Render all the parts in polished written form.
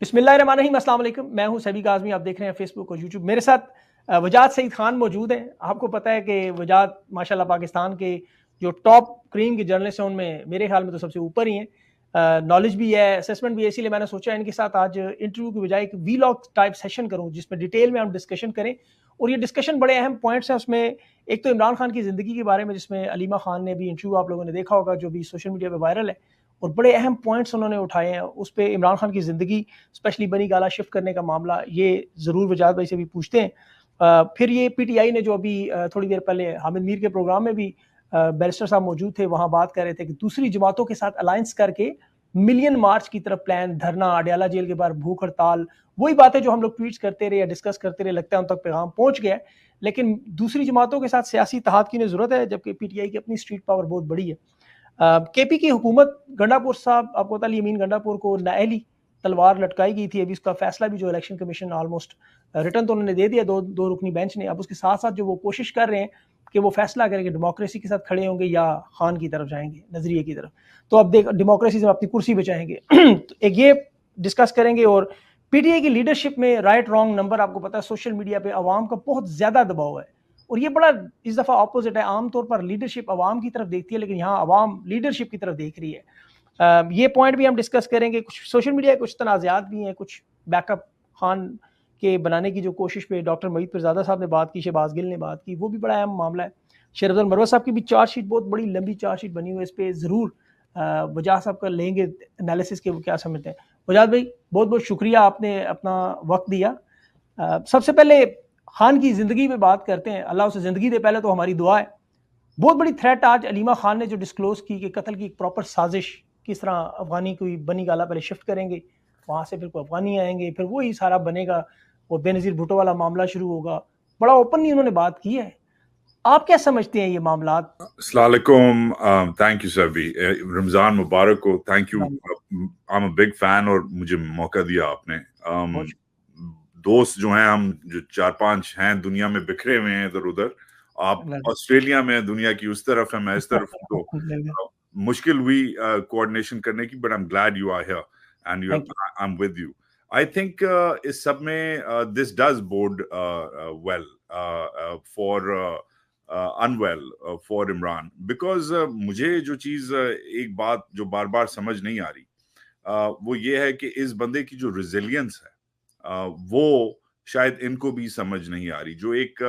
बिस्मिल्लाहिर्रहमानिर्रहीम, अस्सलाम वालेकुम। मैं हूं सबीक आज़मी, आप देख रहे हैं फेसबुक और यूट्यूब। मेरे साथ वजाद सईद खान मौजूद हैं। आपको पता है कि वजाद माशाल्लाह पाकिस्तान के जो टॉप क्रीम के जर्नलिस्ट हैं उनमें मेरे ख्याल में तो सबसे ऊपर ही हैं। नॉलेज भी है, असेसमेंट भी है, इसीलिए मैंने सोचा इनके साथ आज इंटरव्यू की बजाय एक वीलॉग टाइप सेशन करूं जिसमें डिटेल में हम डिस्कशन करें। और ये डिस्कशन बड़े अहम पॉइंट्स हैं उसमें। एक तो इमरान खान की ज़िंदगी के बारे में, जिसमें अलीमा खान ने भी इंटरव्यू आप लोगों ने देखा होगा जो भी सोशल मीडिया पर वायरल है, और बड़े अहम पॉइंट्स उन्होंने उठाए हैं उस पर। इमरान खान की ज़िंदगी, स्पेशली बनी गाला शिफ्ट करने का मामला, ये ज़रूर वजाद भाई से भी पूछते हैं। फिर ये पीटीआई ने जो अभी थोड़ी देर पहले हामिद मीर के प्रोग्राम में भी बैरिस्टर साहब मौजूद थे, वहाँ बात कर रहे थे कि दूसरी जमातों के साथ अलायंस करके मिलियन मार्च की तरफ प्लान, धरना, अडयाला जेल के बाहर भूख हड़ताल, वही बातें जो हम लोग ट्वीट्स करते रहे या डिस्कस करते रहे, लगता है उन तक पैगाम पहुंच गया है। लेकिन दूसरी जमातों के साथ सियासी इत्तेहाद की जरूरत है, जबकि पीटीआई की अपनी स्ट्रीट पावर बहुत बड़ी है। केपी की हुकूमत, गंडापुर साहब, आपको पता है यमीन गंडापुर को नाअहली तलवार लटकाई गई थी। अभी उसका फैसला भी जो इलेक्शन कमीशन ऑलमोस्ट रिटर्न तो उन्होंने दे दिया दो रुकनी बेंच ने। अब उसके साथ साथ जो वो कोशिश कर रहे हैं कि वो फैसला करें कि डेमोक्रेसी के साथ खड़े होंगे या खान की तरफ जाएंगे, नजरिए की तरफ। तो अब देख, डेमोक्रेसी से अपनी कुर्सी बचाएंगे। तो एक ये डिस्कस करेंगे। और पीटीआई की लीडरशिप में राइट रॉन्ग नंबर, आपको पता है सोशल मीडिया पे अवाम का बहुत ज्यादा दबाव है, और ये बड़ा इस दफा ऑपोजिट है। आमतौर पर लीडरशिप अवाम की तरफ देखती है, लेकिन यहाँ अवाम लीडरशिप की तरफ देख रही है। ये पॉइंट भी हम डिस्कस करेंगे। कुछ सोशल मीडिया के कुछ तनाज़ात भी हैं, कुछ बैकअप खान के बनाने की जो कोशिश पे डॉक्टर मईद पिरज़ादा साहब ने बात की, शहबाज गिल ने बात की, वो भी बड़ा अहम मामला है। शेर अफजल मरवत साहब की भी चार्जशीट, बहुत बड़ी लंबी चार्जशीट बनी हुई है, इस पर ज़रूर वजाद साहब का लेंगे एनालिसिस के, वो क्या समझते हैं। वजाद भाई, बहुत बहुत शुक्रिया, आपने अपना वक्त दिया। सबसे पहले खान की ज़िंदगी पे बात करते हैं। अल्लाह उसे ज़िंदगी दे, पहले तो हमारी दुआ है। बहुत बड़ी थ्रेट आज अलीमा खान ने जो डिस्क्लोज की कि कत्ल की एक प्रॉपर साजिश, किस तरह अफगानी कोई बनी गाला पहले शिफ्ट करेंगे, वहाँ से फिर कोई अफगानी आएंगे, फिर वही सारा बनेगा और बेनज़ीर भुट्टो वाला मामला शुरू होगा। बड़ा ओपनली उन्होंने बात की है। आप क्या समझते हैं ये मामला? अस्सलाम वालेकुम, थैंक यू सभी, रमज़ान मुबारक हो। Thank you, I am a big fan और मुझे मौका दिया आपने। दोस्त जो हैं, हम जो 4-5 हैं दुनिया में बिखरे हुए हैं इधर उधर। आप ऑस्ट्रेलिया में, दुनिया की उस तरफ है, मैं इस तरफ हूँ, तो मुश्किल हुई कोऑर्डिनेशन करने की, but I am glad you are here and you, I am with you. I think इस सब में this does bode well for unwell for Imran, because मुझे जो चीज एक बात जो बार बार समझ नहीं आ रही, वो ये है कि इस बंदे की जो रिजिलियंस है वो शायद इनको भी समझ नहीं आ रही। जो एक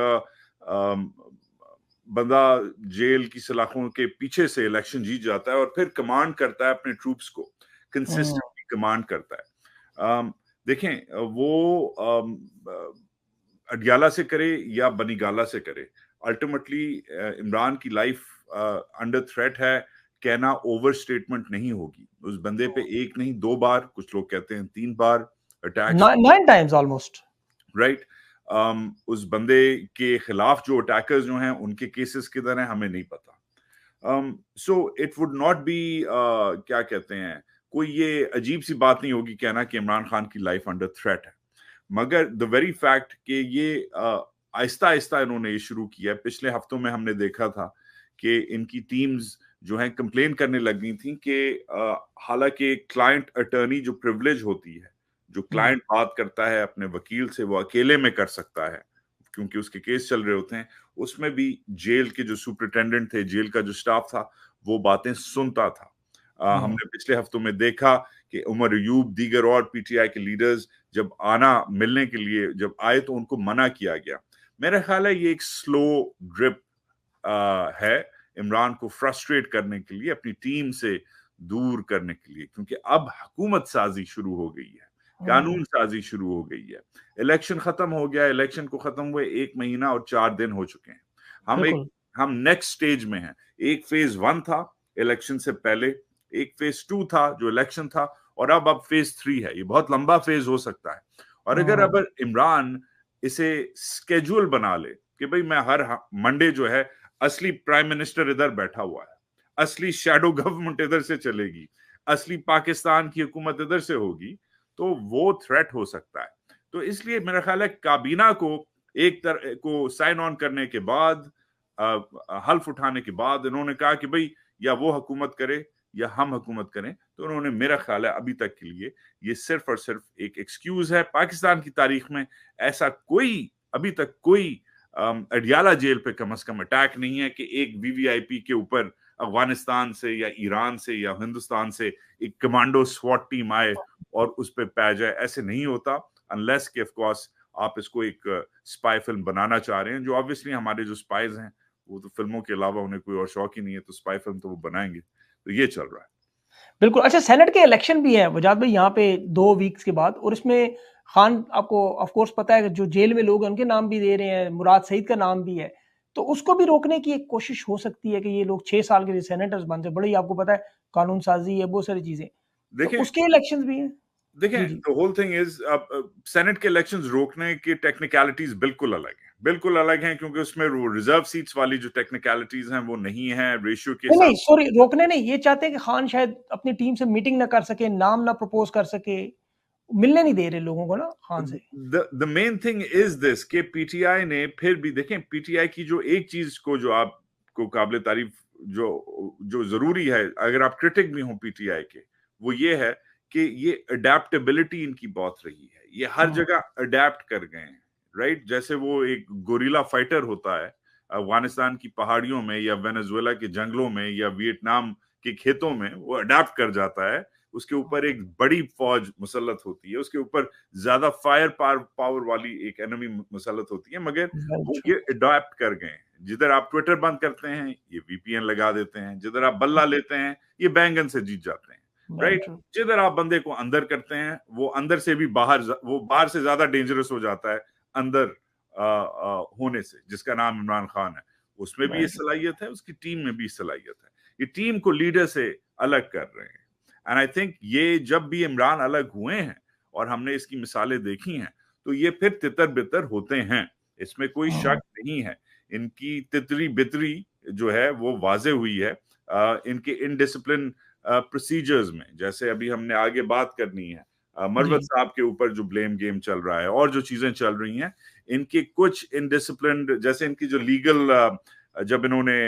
बंदा जेल की सलाखों के पीछे से इलेक्शन जीत जाता है और फिर कमांड करता है अपने ट्रूप्स को, कंसिस्टेंटली कमांड करता है। देखें, वो अडियाला से करे या बनी गाला से करे, अल्टीमेटली इमरान की लाइफ अंडर थ्रेट है, कहना ओवर स्टेटमेंट नहीं होगी। उस बंदे पे एक नहीं 2 बार, कुछ लोग कहते हैं 3 बार अटैक, 9 टाइम्स ऑलमोस्ट, राइट। उस बंदे के खिलाफ जो अटैकर्स जो हैं उनके केसेस किधर हैं हमें नहीं पता। So it would not be, क्या कहते हैं, कोई ये अजीब सी बात नहीं होगी कहना कि इमरान खान की लाइफ अंडर थ्रेट है। मगर द वेरी फैक्ट कि ये आहिस्ता आहिस्ता इन्होंने ये शुरू किया। पिछले हफ्तों में हमने देखा था कि इनकी टीम्स जो हैं कंप्लेन करने लग गई थी कि हालांकि क्लाइंट अटर्नी जो प्रिविलेज होती है, जो क्लाइंट बात करता है अपने वकील से, वो अकेले में कर सकता है क्योंकि उसके केस चल रहे होते हैं, उसमें भी जेल के जो सुपरिटेंडेंट थे, जेल का जो स्टाफ था, वो बातें सुनता था। हमने पिछले हफ्तों में देखा कि उमर अयूब, दीगर और पीटीआई के लीडर्स जब आना मिलने के लिए जब आए तो उनको मना किया गया। मेरा ख्याल है ये एक स्लो ड्रिप है इमरान को फ्रस्ट्रेट करने के लिए, अपनी टीम से दूर करने के लिए, क्योंकि अब हुकूमत साजी शुरू हो गई है, कानून साजी शुरू हो गई है। इलेक्शन खत्म हो गया, इलेक्शन को खत्म हुए 1 महीना और 4 दिन हो चुके हैं। हम नेक्स्ट स्टेज में हैं। एक फेज 1 था इलेक्शन से पहले, एक फेज 2 था जो इलेक्शन था, और अब फेज 3 है। ये बहुत लंबा फेज हो सकता है। और अगर इमरान इसे स्केड्यूल बना ले कि भाई मैं हर मंडे जो है, असली प्राइम मिनिस्टर इधर बैठा हुआ है, असली शैडो गवर्नमेंट इधर से चलेगी, असली पाकिस्तान की हुकूमत इधर से होगी, तो वो थ्रेट हो सकता है। तो इसलिए मेरा ख्याल है काबीना को एक तरह को साइन ऑन करने के बाद, हल्फ उठाने के बाद, इन्होंने कहा कि भाई या वो हुकूमत करे या हम हुकूमत करें, तो उन्होंने मेरा ख्याल है अभी तक के लिए ये सिर्फ और सिर्फ एक एक्सक्यूज है। पाकिस्तान की तारीख में ऐसा कोई अभी तक कोई अडियाला जेल पे कम से कम अटैक नहीं है कि एक वीवीआईपी के ऊपर अफगानिस्तान से या ईरान से या हिंदुस्तान से एक कमांडो स्वॉट टीम आए और उस पर पै जाए। ऐसे नहीं होता अनलेस कि ऑफ कोर्स आप इसको एक स्पाई फिल्म बनाना चाह रहे हैं, जो ऑब्वियसली हमारे जो स्पाइज हैं वो तो फिल्मों के अलावा उन्हें कोई और शौक ही नहीं है, तो स्पाई फिल्म तो वो बनाएंगे। तो ये चल रहा है। बिल्कुल। अच्छा, सेनेट के इलेक्शन भी है वजाद भाई यहाँ पे 2 वीक्स के बाद, और इसमें खान आपको ऑफ कोर्स पता है कि जो जेल में लोग हैं उनके नाम भी दे रहे हैं, मुराद सईद का नाम भी है, तो उसको भी रोकने की एक कोशिश हो सकती है कि ये लोग 6 साल के लिए सेनेटर्स बन जाए। बड़ी आपको पता है कानून साजी है, बहुत सारी चीजें, तो देखें उसके इलेक्शंस भी हैं। देखें जी जी the whole thing is senate के इलेक्शंस रोकने की टेक्निकलिटीज बिल्कुल अलग हैं, बिल्कुल अलग हैं, क्योंकि उसमें वो रिजर्व सीट्स वाली जो टेक्निकलिटीज हैं वो नहीं है रेशियो के नहीं हिसाब। नहीं सॉरी, रोकने नहीं, ये चाहते हैं कि खान शायद अपनी टीम से मीटिंग ना कर सके, नाम ना प्रपोज कर सके, मिलने नहीं दे रहे लोगों को ना खान से। The main thing is this कि पीटीआई ने फिर भी, देखें पीटीआई की जो एक चीज को जो आपको काबिल तारीफ जो जो जरूरी है, अगर आप क्रिटिक भी हो पीटीआई के, वो ये है कि ये अडेप्टेबिलिटी इनकी बहुत रही है। ये हर जगह अडेप्ट कर गए हैं, राइट। जैसे वो एक गोरिल्ला फाइटर होता है अफगानिस्तान की पहाड़ियों में या वेनेजुएला के जंगलों में या वियतनाम के खेतों में, वो अडेप्ट कर जाता है। उसके ऊपर एक बड़ी फौज मुसल्लत होती है, उसके ऊपर ज्यादा फायर पावर वाली एक एनिमी मुसल्लत होती है, मगर वो ये अडॉप्ट कर गए हैं। जिधर आप ट्विटर बंद करते हैं ये वीपीएन लगा देते हैं, जिधर आप बल्ला लेते हैं ये बैंगन से जीत जाते हैं, राइट। जिधर आप बंदे को अंदर करते हैं वो अंदर से भी वो बाहर से ज्यादा डेंजरस हो जाता है अंदर होने से, जिसका नाम इमरान खान है। उसमें भी ये सलाहियत है, उसकी टीम में भी सलाहियत है। ये टीम को लीडर से अलग कर रहे हैं। एंड आई थिंक ये जब भी इमरान अलग हुए हैं और हमने इसकी मिसालें देखी हैं, तो ये फिर तितर बितर होते हैं, इसमें कोई शक नहीं है। इनकी तितरी बितरी जो है वो वाजे हुई है इनके इनडिसिप्लिन प्रोसीजर्स में। जैसे अभी हमने आगे बात करनी है मरवत साहब के ऊपर जो ब्लेम गेम चल रहा है और जो चीजें चल रही हैं, इनके कुछ इनडिसिप्लिन, जैसे इनकी जो लीगल जब इन्होंने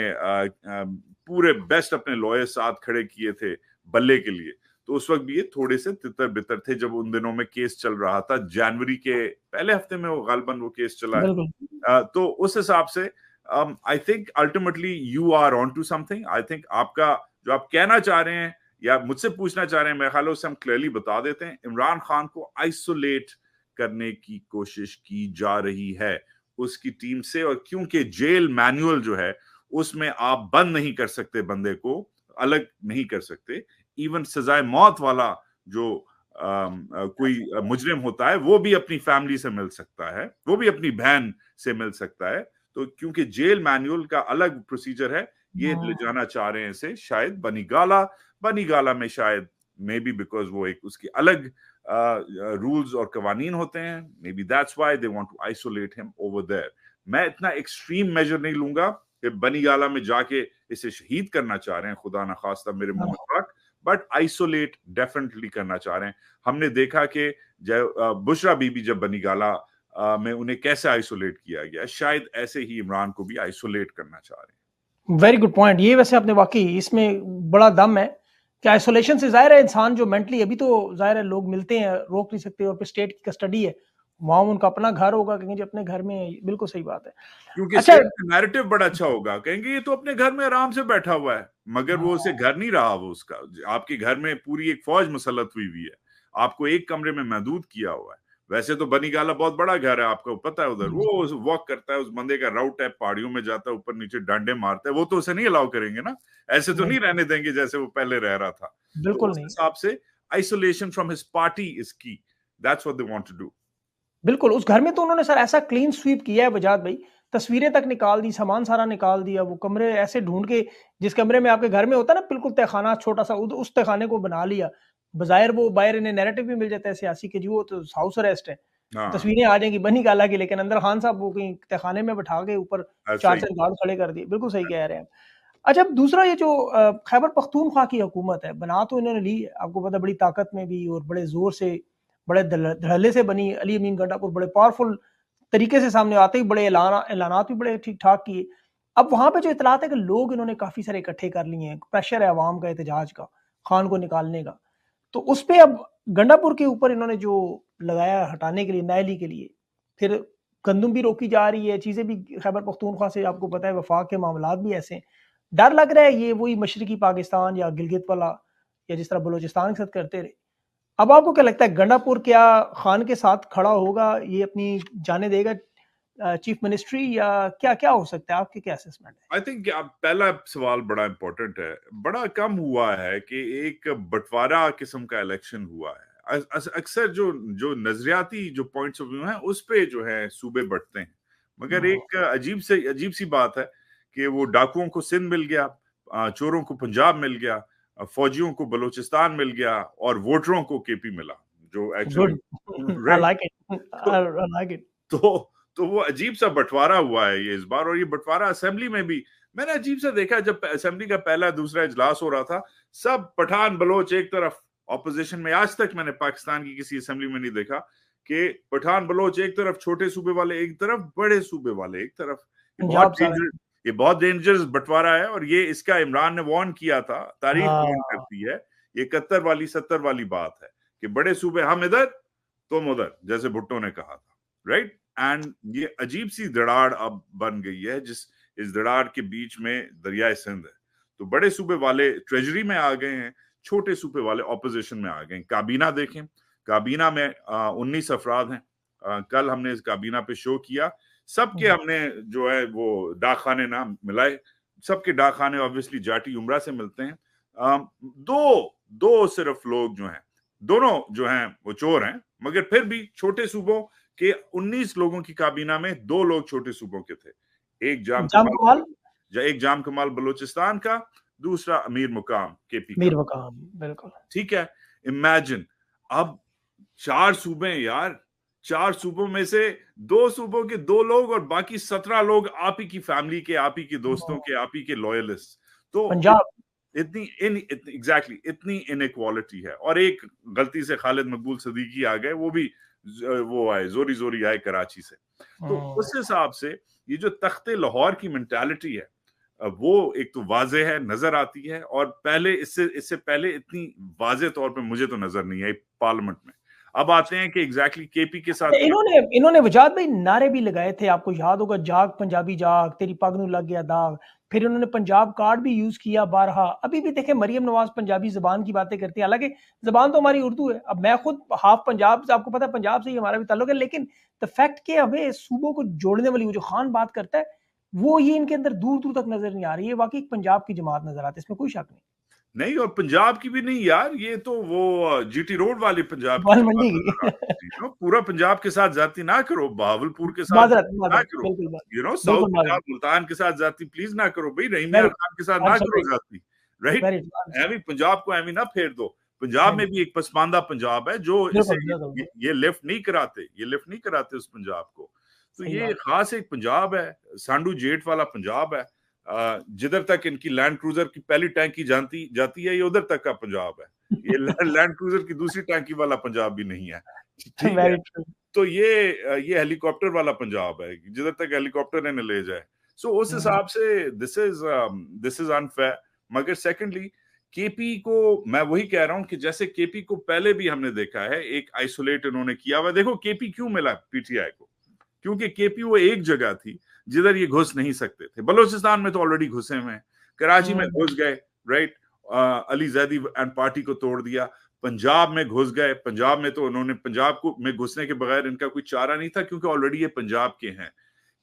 पूरे बेस्ट अपने लॉयर साथ खड़े किए थे बल्ले के लिए, तो उस वक्त भी ये थोड़े से तितर बितर थे जब उन दिनों में केस चल रहा था। जनवरी के पहले हफ्ते में वो गालबन वो केस चला है। तो उस हिसाब से I think ultimately you are on to something. I think आपका जो आप कहना चाह रहे हैं या मुझसे पूछना चाह रहे हैं, मेरे ख्याल से हम क्लियरली बता देते हैं। इमरान खान को आइसोलेट करने की कोशिश की जा रही है उसकी टीम से, और क्योंकि जेल मैनुअल जो है उसमें आप बंद नहीं कर सकते, बंदे को अलग नहीं कर सकते। इवन सजाए मौत वाला जो कोई मुजरिम होता है वो भी अपनी फैमिली से मिल सकता है, वो भी अपनी बहन से मिल सकता है। तो क्योंकि जेल मैनुअल का अलग प्रोसीजर है, ये ले जाना चाह रहे हैं इसे शायद बनीगाला में, शायद मे बी बिकॉज वो एक उसकी अलग रूल्स और कवानीन होते हैं। Maybe that's why they want to isolate him over there. मैं इतना एक्सट्रीम मेजर नहीं लूंगा कि बनीगाला में जाके इसे शहीद करना चाह रहे हैं, खुदा ना खास्ता मेरे मुंह में पाक, बट आइसोलेट डेफिनेटली करना चाह रहे हैं। हमने देखा कि बुशरा बीबी जब बनीगाला में उन्हें कैसे आइसोलेट किया गया, शायद ऐसे ही इमरान को भी आइसोलेट करना चाह रहे हैं। Very good point. ये वैसे आपने वाकई इसमें बड़ा दम है कि आइसोलेशन से जाहिर है इंसान जो मेंटली, अभी तो जाहिर है लोग मिलते हैं, रोक नहीं सकते, और फिर स्टेट की कस्टडी है, वहां उनका अपना घर होगा, कहेंगे जी अपने घर में। बिल्कुल सही बात है। क्योंकि स्टेट का नैरेटिव बड़ा अच्छा होगा, कहेंगे ये तो अपने घर में आराम से बैठा हुआ है, मगर वो उसे घर नहीं रहा। वो उसका आपके घर में पूरी एक फौज मुसल्लत हुई है, आपको एक कमरे में महदूद किया हुआ है। वैसे तो बनीगाला बहुत बड़ा घर है, आपको पता है। उधर वो वॉक करता है, उस बंदे का राउट है, पहाड़ियों में जाता है, ऊपर नीचे डांडे मारता है, वो तो उसे नहीं अलाउ करेंगे ना। ऐसे तो नहीं रहने देंगे जैसे वो पहले रह रहा था। तो उस हिसाब से isolation from his party is key, that's what they want to do. बिल्कुल, उस घर में तो उन्होंने सर ऐसा क्लीन स्वीप किया है वजाद भाई, तस्वीरें तक निकाल दी, सामान सारा निकाल दिया, वो कमरे ऐसे ढूंढ के, जिस कमरे में आपके घर में होता है ना बिल्कुल तहखाना छोटा सा, उस तहखाने को बना लिया। बजायर वो बाहर इन्हें नैरेटिव भी मिल जाता है सियासी के, जी वो तो हाउस अरेस्ट है, तस्वीरें आ जाएंगी बनीगाला की, लेकिन अंदर खान साहब वो कहीं तहखाने में बैठा के ऊपर 4 गार्ड खड़े कर दिए। बिल्कुल सही कह रहे हैं। अच्छा, दूसरा ये जो खैबर पख्तूनख्वा की हुकूमत है, बना तो इन्होंने ली है, आपको पता, बड़ी ताकत में भी और बड़े जोर से, बड़े धड़ल्ले से बनी। अली अमीन गंडापुर बड़े पावरफुल तरीके से सामने आते ही बड़े ऐलानात भी बड़े ठीक ठाक किए। अब वहां पे जो इतलात है कि लोग इन्होंने काफी सारे इकट्ठे कर लिए हैं, प्रेशर है अवाम का एहतजाज का, खान को निकालने का, तो उस पे अब गंडापुर के ऊपर इन्होंने जो लगाया हटाने के लिए, नायली के लिए, फिर गंदम भी रोकी जा रही है, चीजें भी खैबर पख्तूनख्वा से आपको पता है वफाक के मामलात भी ऐसे हैं। डर लग रहा है ये वही मशरकी पाकिस्तान या गिलगित वाला या जिस तरह बलोचिस्तान के साथ करते रहे। अब आपको क्या लगता है गंडापुर क्या खान के साथ खड़ा होगा, ये अपनी जाने देगा चीफ मिनिस्ट्री, या क्या क्या हो सकता है, आपके क्या असेसमेंट है? आई थिंक पहला सवाल बड़ा इंपॉर्टेंट है। बड़ा कम हुआ है कि एक बंटवारा किस्म का इलेक्शन हुआ है। अक्सर जो जो नजरियाती जो पॉइंट्स ऑफ व्यू हैं उस पे जो है सूबे बढ़ते हैं, मगर एक अजीब सी बात है कि वो डाकुओं को सिंध मिल गया, चोरों को पंजाब मिल गया, फौजियों को बलूचिस्तान मिल गया और वोटरों को केपी मिला, जो actually good, I like it, I like it. तो तो वो अजीब सा बंटवारा हुआ है ये इस बार। और ये बंटवारा असेंबली में भी मैंने अजीब सा देखा, जब असेंबली का पहला दूसरा इजलास हो रहा था, सब पठान बलोच एक तरफ ऑपोजिशन में। आज तक मैंने पाकिस्तान की किसी असेंबली में नहीं देखा कि पठान बलोच एक तरफ, छोटे सूबे वाले एक तरफ, बड़े सूबे वाले एक तरफ। ये बहुत डेंजरस बंटवारा है, और ये इसका इमरान ने वार्न किया था। तारीख वार्न करती है, ये 71 वाली 70 वाली बात है कि बड़े सूबे हम इधर तुम उधर, जैसे भुट्टो ने कहा था, राइट। एंड ये अजीब सी दराड़ अब बन गई है, इस दराड़ के बीच में दरियाए सिंध है। तो बड़े सूबे वाले ट्रेजरी में आ गए हैं, छोटे सूबे वाले ऑपोजिशन में आ गए हैं। काबीना देखें, काबीना में 19 अफराद हैं। कल हमने इस काबीना पे शो किया, सबके हमने जो है वो डाकखाने नाम मिलाए। सबके डाकखाने ऑब्वियसली जाटी उमरा से मिलते हैं। दो सिर्फ लोग जो हैं, दोनों जो हैं वो चोर हैं, मगर फिर भी छोटे सूबों के 19 लोगों की काबीना में 2 लोग छोटे सूबों के थे। एक जाम कमाल बलूचिस्तान का, दूसरा अमीर मुकाम केपी का। बिल्कुल ठीक है, इमेजिन अब 4 सूबे यार, 4 सूबों में से 2 सूबों के 2 लोग और बाकी 17 लोग आप ही की फैमिली के, आप ही के दोस्तों के, आप ही के लॉयलिस्ट। तो पंजाब इतनी इनइक्वालिटी है। और एक गलती से खालिद मकबूल सदीकी आ गए, वो आए जोरी आए कराची से। तो उस हिसाब से ये जो तख्ते लाहौर की मेंटालिटी है, वो एक तो वाजे है, नजर आती है, और पहले इससे पहले इतनी वाजे तौर पे मुझे तो नजर नहीं आई पार्लियामेंट में। अब आते हैं कि एग्जैक्टली केपी के साथ इन्होंने वजाद भाई नारे भी लगाए थे, आपको याद होगा, जाग पंजाबी जाग, तेरी पग नू लग गया दाग। फिर इन्होंने पंजाब कार्ड भी यूज किया बारहा। अभी भी देखें मरियम नवाज पंजाबी जबान की बातें करती है, हालांकि जबान तो हमारी उर्दू है। अब मैं खुद हाफ पंजाब से, आपको पता है पंजाब से ही हमारा भी ताल्लुक है, लेकिन द फैक्ट कि हमें सूबों को जोड़ने वाली वो जो खान बात करता है, वो ये इनके अंदर दूर दूर तक नजर नहीं आ रही है। वाकई पंजाब की जमात नजर आती है, इसमें कोई शक नहीं। और पंजाब की भी नहीं यार, ये तो वो जीटी रोड वाली पंजाब की मंडी की पूरा पंजाब के साथ जाती ना करो, बहावलपुर के साथ ना करो, साउथ पंजाब मुल्तान के साथ जाती प्लीज ना करो भाई, रहीम खान के साथ ना करो जाती, राइट। एवी पंजाब को एवी ना फेर दो। पंजाब में भी एक पसमानदा पंजाब है जो ये लिफ्ट नहीं कराते उस पंजाब को। तो ये खास एक पंजाब है, सांडू जेठ वाला पंजाब है। जिधर तक इनकी लैंड क्रूजर की पहली टैंकी जाती है, ये उधर तक का पंजाब है। ये लैंड क्रूजर की दूसरी टैंकी वाला पंजाब भी नहीं है, ठीक है। तो ये हेलीकॉप्टर वाला पंजाब है, जिधर तक हेलीकॉप्टर इन्हें ले जाए। सो उस हिसाब से दिस इज अनफेयर। मगर सेकेंडली केपी को मैं वही कह रहा हूं कि जैसे केपी को पहले भी हमने देखा है, एक आइसोलेट इन्होंने किया हुआ। देखो केपी क्यों मिला पीटीआई को, क्योंकि केपी वो एक जगह थी जिधर ये घुस नहीं सकते थे। बलोचिस्तान में तो ऑलरेडी घुसे हुए हैं, कराची में घुस गए, right, Ali Zaidi and party को तोड़ दिया। पंजाब में घुस गए, पंजाब में तो उन्होंने में घुसने के बगैर इनका कोई चारा नहीं था, क्योंकि ऑलरेडी ये पंजाब के हैं।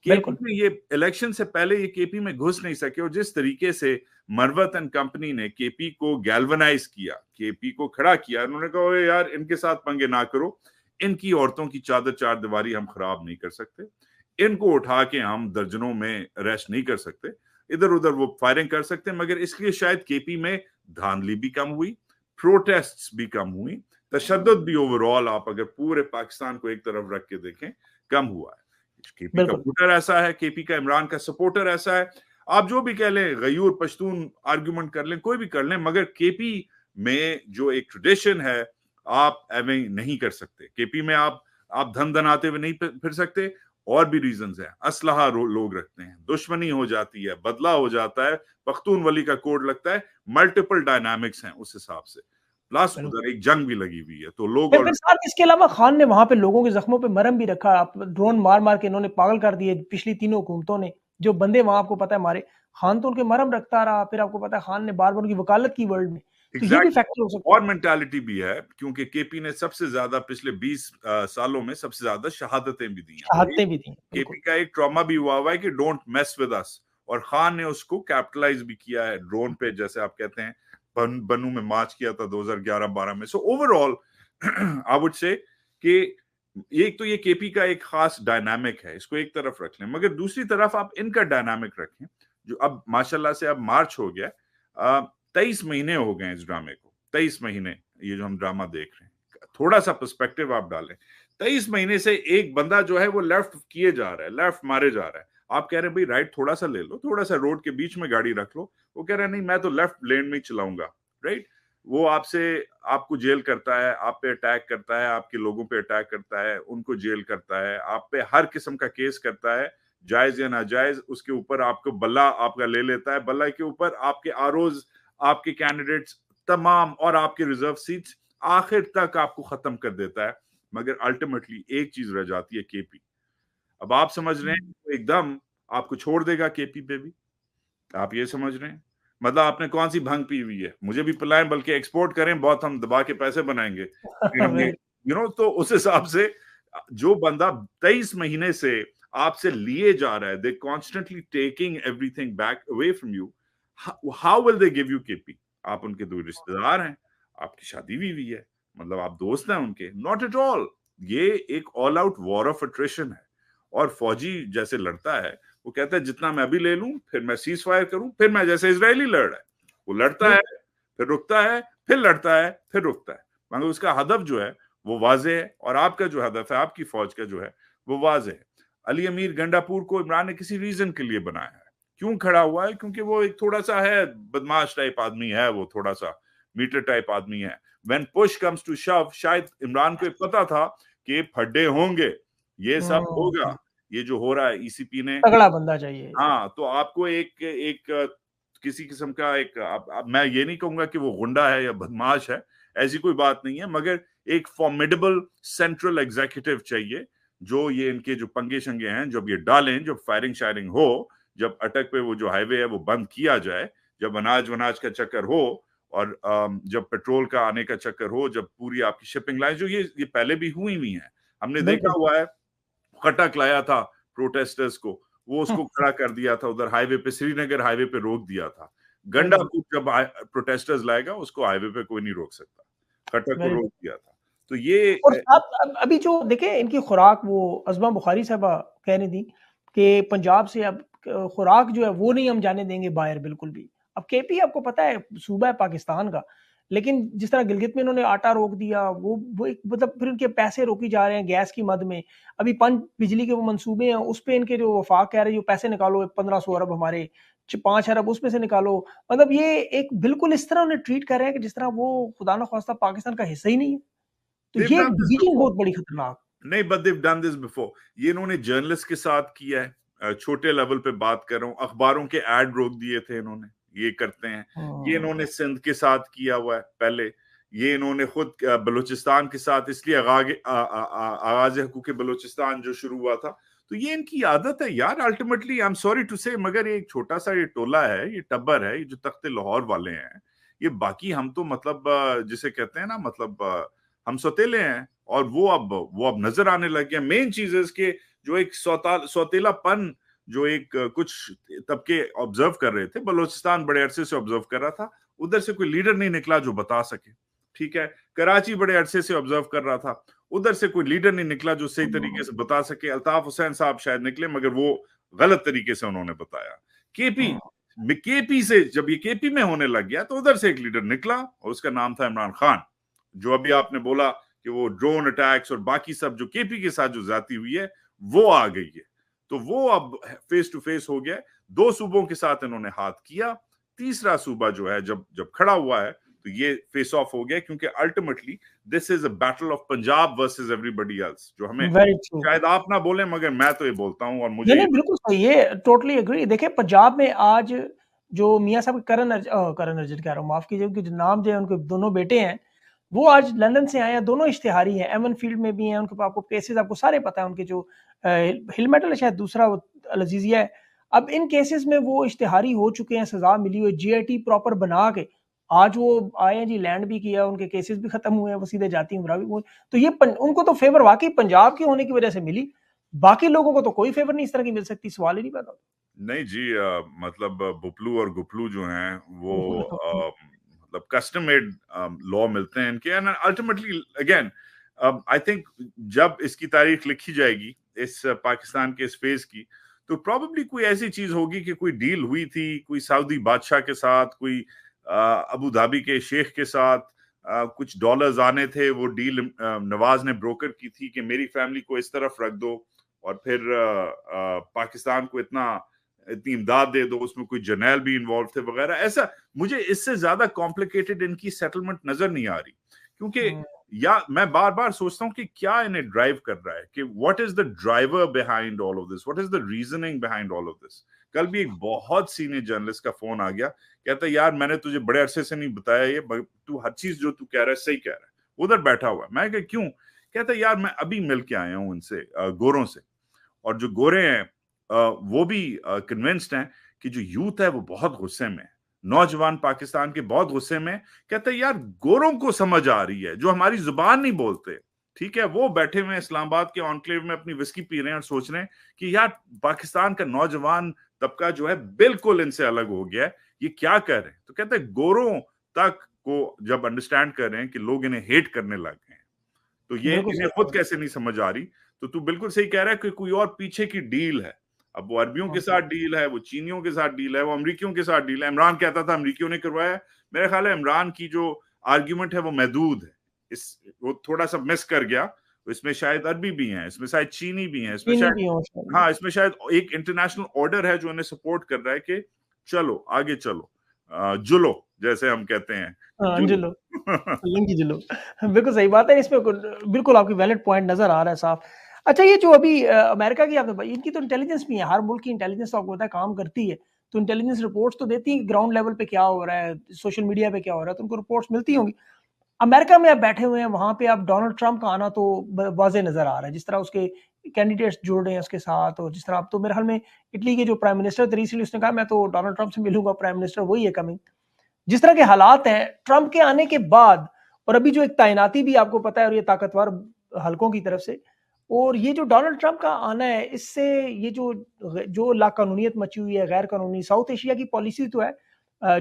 केपी में ये इलेक्शन से पहले ये केपी में घुस नहीं सके। और जिस तरीके से मरवत एंड कंपनी ने केपी को गैल्वनाइज किया, केपी को खड़ा किया, उन्होंने कहा यार इनके साथ पंगे ना करो, इनकी औरतों की चादर चार दीवारी हम खराब नहीं कर सकते, इनको उठा के हम दर्जनों में अरेस्ट नहीं कर सकते, इधर उधर वो फायरिंग कर सकते, मगर इसलिए शायद केपी में धांधली भी कम हुई, प्रोटेस्ट्स भी कम हुई, तशद्दुद भी ओवरऑल आप अगर पूरे पाकिस्तान को एक तरफ रख के देखें कम हुआ है। केपी का वोटर ऐसा है, केपी का इमरान का सपोर्टर ऐसा है। आप जो भी कह लें, गयूर पश्तून आर्ग्यूमेंट कर लें, कोई भी कर लें, मगर केपी में जो एक ट्रेडिशन है आप एवे नहीं कर सकते। केपी में आप धन धनाते हुए नहीं फिर सकते, और भी रीजंस है, असलहा लोग रखते हैं, दुश्मनी हो जाती है, बदला हो जाता है, पख्तूनवली का कोड लगता है, मल्टीपल डायनामिक्स हैं उस हिसाब से, प्लस उधर एक जंग भी लगी हुई है, तो लोग फिर साथ इसके अलावा खान ने वहां पे लोगों के जख्मों पे मरहम भी रखा। आप ड्रोन मार मार के इन्होंने पागल कर दिए पिछली तीनों हुकूमतों ने, जो बंदे वहां आपको पता है मारे, खान तो उनके मरहम रखता रहा। फिर आपको पता है खान ने बार बार उनकी वकालत की वर्ल्ड में, तो ये भी फैक्टर हो सकता है। और मेंटालिटी भी है, क्योंकि केपी ने सबसे ज्यादा पिछले 20 सालों में सबसे ज्यादा शहादतें भी दी हैं, शहादतें भी दी, केपी का एक ट्रॉमा भी हुआ है कि डोंट मेस विद अस, और खान ने उसको कैपिटलाइज भी किया है ड्रोन पे, जैसे आप कहते हैं बनू में मार्च किया था 2011-12 में। So overall I would say कि एक तो ये केपी का एक खास डायनामिक है, इसको एक तरफ रख लें, मगर दूसरी तरफ आप इनका डायनामिक रखें, जो अब माशाल्लाह से अब मार्च हो गया, 23 महीने हो गए इस ड्रामे को, 23 महीने ये जो हम ड्रामा देख रहे हैं, थोड़ा सा पर्सपेक्टिव आप डालें, 23 महीने से एक बंदा जो है वो लेफ्ट किए जा रहा है, लेफ्ट मारे जा रहा है, आप कह रहे हैं भाई राइट थोड़ा सा ले लो, थोड़ा सा रोड के बीच में गाड़ी रख लो, वो कह रहे हैं नहीं मैं तो लेफ्ट लेन में ही चलाऊंगा, राइट। वो आपको जेल करता है, आप पे अटैक करता है, आपके लोगों पे अटैक करता है, उनको जेल करता है, आप पे हर किस्म का केस करता है, जायज या नाजायज, उसके ऊपर आपको बल्ला आपका ले लेता है, बल्ला के ऊपर आपके आरोज, आपके कैंडिडेट्स तमाम और आपके रिजर्व सीट्स आखिर तक आपको खत्म कर देता है, मगर अल्टीमेटली एक चीज रह जाती है, केपी। अब आप समझ रहे हैं तो एकदम आपको छोड़ देगा केपी पे भी, आप ये समझ रहे हैं, मतलब आपने कौन सी भंग पी हुई है, मुझे भी पिलाएं, बल्कि एक्सपोर्ट करें, बहुत हम दबा के पैसे बनाएंगे फिर हम तो उस हिसाब से जो बंदा 23 महीने से आपसे लिए जा रहा है, they constantly taking everything back away from you, how will they give you KP? आप उनके दो रिश्तेदार हैं, आपकी शादी भी हुई है, मतलब आप दोस्त हैं उनके, नॉट एट ऑल। ये एक all out war of attrition है, और फौजी जैसे लड़ता है, वो कहता है जितना मैं भी ले लूं, फिर मैं सीज फायर करूं, फिर मैं जैसे इजरायली लड़ रहा है, वो लड़ता है, फिर रुकता है, फिर लड़ता है, फिर रुकता है, मगर उसका हदफ जो है वो वाजे है, और आपका जो हदफ है, आपकी फौज का जो है वो वाजे है। अली अमीर गंडापुर को इमरान ने किसी रीजन के लिए बनाया है, क्यों खड़ा हुआ है? क्योंकि वो एक थोड़ा सा है, बदमाश टाइप आदमी है, वो थोड़ा सा मीटर टाइप आदमी है। व्हेन पुश कम्स टू शव, शायद इमरान को पता था कि फड्डे होंगे, ये सब होगा, ये जो हो रहा है, ईसीपी ने तगड़ा बंदा चाहिए। हाँ, तो आपको एक किसी किस्म का एक, मैं ये नहीं कहूंगा कि वो गुंडा है या बदमाश है, ऐसी कोई बात नहीं है, मगर एक फॉर्मिडेबल सेंट्रल एग्जीक्यूटिव चाहिए, जो ये इनके जो पंगे शंगे हैं जब ये डालें, जब फायरिंग शायरिंग हो, जब अटक पे वो जो हाईवे है वो बंद किया जाए, जब अनाज वनाज का चक्कर हो, और जब पेट्रोल का आने का चक्कर हो, जब पूरी आपकी शिपिंग लाइन जो ये पहले भी हुई है, हमने देखा हुआ है, खटक लाया था प्रोटेस्टर्स को, वो उसको खड़ा कर दिया था उधर हाईवे पे, श्रीनगर हाईवे पे रोक दिया था। गंडापुर जब प्रोटेस्टर्स लाएगा, उसको हाईवे पे कोई नहीं रोक सकता, खटक को रोक दिया था। तो ये और आप अभी जो देखे इनकी खुराक, वो अज़मा बुखारी साहबा कह रही थी कि पंजाब से अब खुराक जो है वो नहीं हम जाने देंगे बाहर बिल्कुल भी। अब केपी आपको पता है सूबा है पाकिस्तान का, लेकिन जिस तरह गिलगित में इन्होंने आटा रोक दिया, वो एक मतलब फिर उनके पैसे रोकी जा रहे हैं गैस की मद में। अभी पंच बिजली के वो मंसूबे हैं, उस पे इनके जो वफाक कह रहे हैं जो पैसे निकालो 1500 अरब हमारे 5 अरब उसमें से निकालो। मतलब ये एक बिल्कुल इस तरह उन्हें ट्रीट कर रहे हैं कि जिस तरह वो खुदा ना ख्वास्ता पाकिस्तान का हिस्सा ही नहीं है। तो ये एक डिवीजन बहुत बड़ी खतरनाक। नहीं, but they've done this before. ये इन्होंने जर्नलिस्ट के साथ किया है, छोटे लेवल पे बात कर रहा हूँ, अखबारों के ऐड रोक दिए थे इन्होंने, ये करते हैं। ये इन्होंने सिंध के साथ किया हुआ है पहले, ये इन्होंने खुद बलूचिस्तान के साथ, इसलिए आगाज हुकूक बलूचिस्तान जो शुरू हुआ था, तो ये इनकी आदत है यार। Ultimately I am sorry to say, मगर एक छोटा सा ये टोला है, ये टब्बर है, ये जो तख्ते लाहौर वाले हैं, ये बाकी हम तो मतलब जिसे कहते हैं ना, मतलब हम सौतेले हैं, और वो अब नजर आने लग गया। मेन चीज है इसके जो एक सौतेलापन जो एक कुछ तबके ऑब्जर्व कर रहे थे, बलूचिस्तान बड़े अरसे से ऑब्जर्व कर रहा था, उधर से कोई लीडर नहीं निकला जो बता सके, ठीक है। कराची बड़े अरसे से ऑब्जर्व कर रहा था, उधर से कोई लीडर नहीं निकला जो सही तरीके से बता सके। अल्ताफ हुसैन साहब शायद निकले, मगर वो गलत तरीके से उन्होंने बताया। केपी से जब ये केपी में होने लग गया, तो उधर से एक लीडर निकला, और उसका नाम था इमरान खान, जो अभी आपने बोला कि वो ड्रोन अटैक्स और बाकी सब जो केपी के साथ जो जाती हुई है वो आ गई है, तो वो अब फेस टू फेस हो गया। दो सूबों के साथ इन्होंने हाथ किया, तीसरा सूबा जो है जब खड़ा हुआ है, तो ये फेस ऑफ हो गया, क्योंकि ultimately this is a battle of Punjab versus everybody else, जो हमें वेरी ट्रू। शायद आप ना बोले मगर मैं तो ये बोलता हूँ और मुझे नहीं ये नहीं बिल्कुल सही है, टोटली एग्री। देखिए पंजाब में आज जो मियाँ साहब करण अर्जन कह रहा हूँ, माफ कीजिए, उनके जो नाम जो है, उनके दोनों बेटे हैं, वो आज लंदन से आए हैं, दोनों इश्तिहारी हैं, एमन फील्ड में भी हैं, उनके पास आपको केसेस आपको सारे पता है, उनके जो हिल मेटल है शायद, दूसरा वो अल-अज़ीज़िया है। अब इन केसेस में वो इश्तिहारी हो चुके हैं, सजा मिली हुई है, जीआईटी प्रॉपर बना के आज वो आए हैं जी, लैंड भी किया, उनके केसेस भी खत्म हुए हैं, वो सीधे जाती उम्रा भी हुए। तो ये उनको तो फेवर वाकई पंजाब के होने की वजह से मिली, बाकी लोगों को तो कोई फेवर नहीं इस तरह की मिल सकती, सवाल ही नहीं पैदा होता। नहीं जी, मतलब बुपलू और गुपलू जो हैं वो मतलब कस्टम मेड लॉ मिलते हैं इनके, and ultimately again I think जब इसकी तारीख लिखी जाएगी इस पाकिस्तान के इस फेज की, तो प्रॉब्लली कोई ऐसी चीज होगी कि कोई डील हुई थी कोई सऊदी बादशाह के साथ, कोई अबू धाबी के शेख के साथ, कुछ डॉलर्स आने थे, वो डील नवाज ने ब्रोकर की थी कि मेरी फैमिली को इस तरफ रख दो और फिर पाकिस्तान को इतनी इमदाद दे दो, उसमें कोई जर्नैल भी इन्वॉल्व थे वगैरह। ऐसा मुझे इससे ज्यादा कॉम्प्लिकेटेड इनकी सेटलमेंट नजर नहीं आ रही, क्योंकि या मैं बार बार सोचता हूँ कि क्या इन्हें ड्राइव कर रहा है, कि what is the driver behind all of this, what is the reasoning behind all of this. कल भी एक बहुत सीनियर जर्नलिस्ट का फोन आ गया, कहता यार मैंने तुझे बड़े अरसे से नहीं बताया ये, तू हर चीज जो तू कह रहा है सही कह रहा है। उधर बैठा हुआ, मैं कहा क्यों? कहता यार मैं अभी मिल के आया हूं इनसे, गोरों से, और जो गोरे हैं वो भी कन्विंस्ड हैं कि जो यूथ है वो बहुत गुस्से में है, नौजवान पाकिस्तान के बहुत गुस्से में। कहते हैं यार गोरों को समझ आ रही है जो हमारी जुबान नहीं बोलते, ठीक है, वो बैठे हुए इस्लामाबाद के ऑनक्लेव में अपनी विस्की पी रहे हैं और सोच रहे हैं कि यार पाकिस्तान का नौजवान तबका जो है बिल्कुल इनसे अलग हो गया है, ये क्या कर रहे हैं। तो कहते हैं गोरों तक को जब अंडरस्टैंड कर रहे हैं कि लोग इन्हें हेट करने लग गए हैं, तो ये बिल्कुल इन्हें खुद कैसे नहीं समझ आ रही। तो तू बिल्कुल सही कह रहा है कि कोई और पीछे की डील है। अब वो अरबियों के साथ डील है, वो चीनियों के साथ डील है, वो अमरीकियों के साथ डील है। इमरान कहता था अमरीकियों ने करवाया, मेरा ख्याल है इमरान की जो आर्ग्यूमेंट है वो महदूद है, इस वो थोड़ा सा मिस कर गया। इसमें शायद अरबी भी हैं, इसमें शायद चीनी भी हैं, इसमें शायद हाँ, इसमें शायद एक इंटरनेशनल ऑर्डर है जो इन्हें सपोर्ट कर रहा है कि चलो आगे चलो, जुलो जैसे हम कहते हैं, अंजुलो, जुलो। लंकी जुलो। बिल्कुल सही बात है, इसमें बिल्कुल आपकी वैलिड पॉइंट नज़र आ रहा है साफ। अच्छा, ये जो अभी अमेरिका की आपने इनकी तो इंटेलिजेंस भी है, हर मुल्क की इंटेलिजेंस तो आपको पता है काम करती है, तो इंटेलिजेंस रिपोर्ट्स तो देती है ग्राउंड लेवल पे क्या हो रहा है, सोशल मीडिया पे क्या हो रहा है, तो उनको रिपोर्ट्स मिलती होंगी। अमेरिका में आप बैठे हुए हैं, वहाँ पे आप डोनाल्ड ट्रंप का आना तो वाज़ेह नज़र आ रहा है, जिस तरह उसके कैंडिडेट्स जुड़ रहे हैं उसके साथ, और जिस तरह अब तो मेरे ख्याल में इटली के जो प्राइम मिनिस्टर थे रिसेंटली, उसने कहा मैं तो डोनाल्ड ट्रंप से मिलूंगा, प्राइम मिनिस्टर वही है कमिंग। जिस तरह के हालात हैं ट्रंप के आने के बाद, और अभी जो एक तैनाती भी आपको पता है, और ये ताकतवर हलकों की तरफ से, और ये जो डोनाल्ड ट्रंप का आना है, इससे ये जो जो लाकानूनियत मची हुई है, गैर कानूनी साउथ एशिया की पॉलिसी तो है।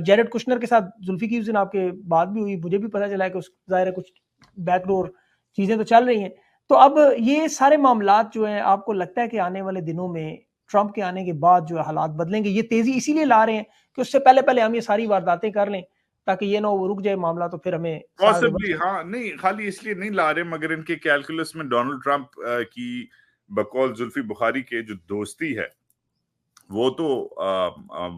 जेरेड कुशनर के साथ जुल्फी की आपके बात भी हुई, मुझे भी पता चला है कि उस ज़ाहिर है कुछ बैकडोर चीज़ें तो चल रही हैं। तो अब ये सारे मामलात जो हैं, आपको लगता है कि आने वाले दिनों में ट्रंप के आने के बाद जो हालात बदलेंगे? ये तेज़ी इसीलिए ला रहे हैं कि उससे पहले-पहले हम ये सारी वारदातें कर लें, ताकि ये ना वो रुक जाए मामला, तो फिर हमें सारा रिवर्स पॉसिबली हाँ, नहीं खाली इसलिए नहीं ला रहे, मगर इनके कैलकुलस में डोनाल्ड ट्रंप की बकौल जुल्फी बुखारी के जो दोस्ती है वो तो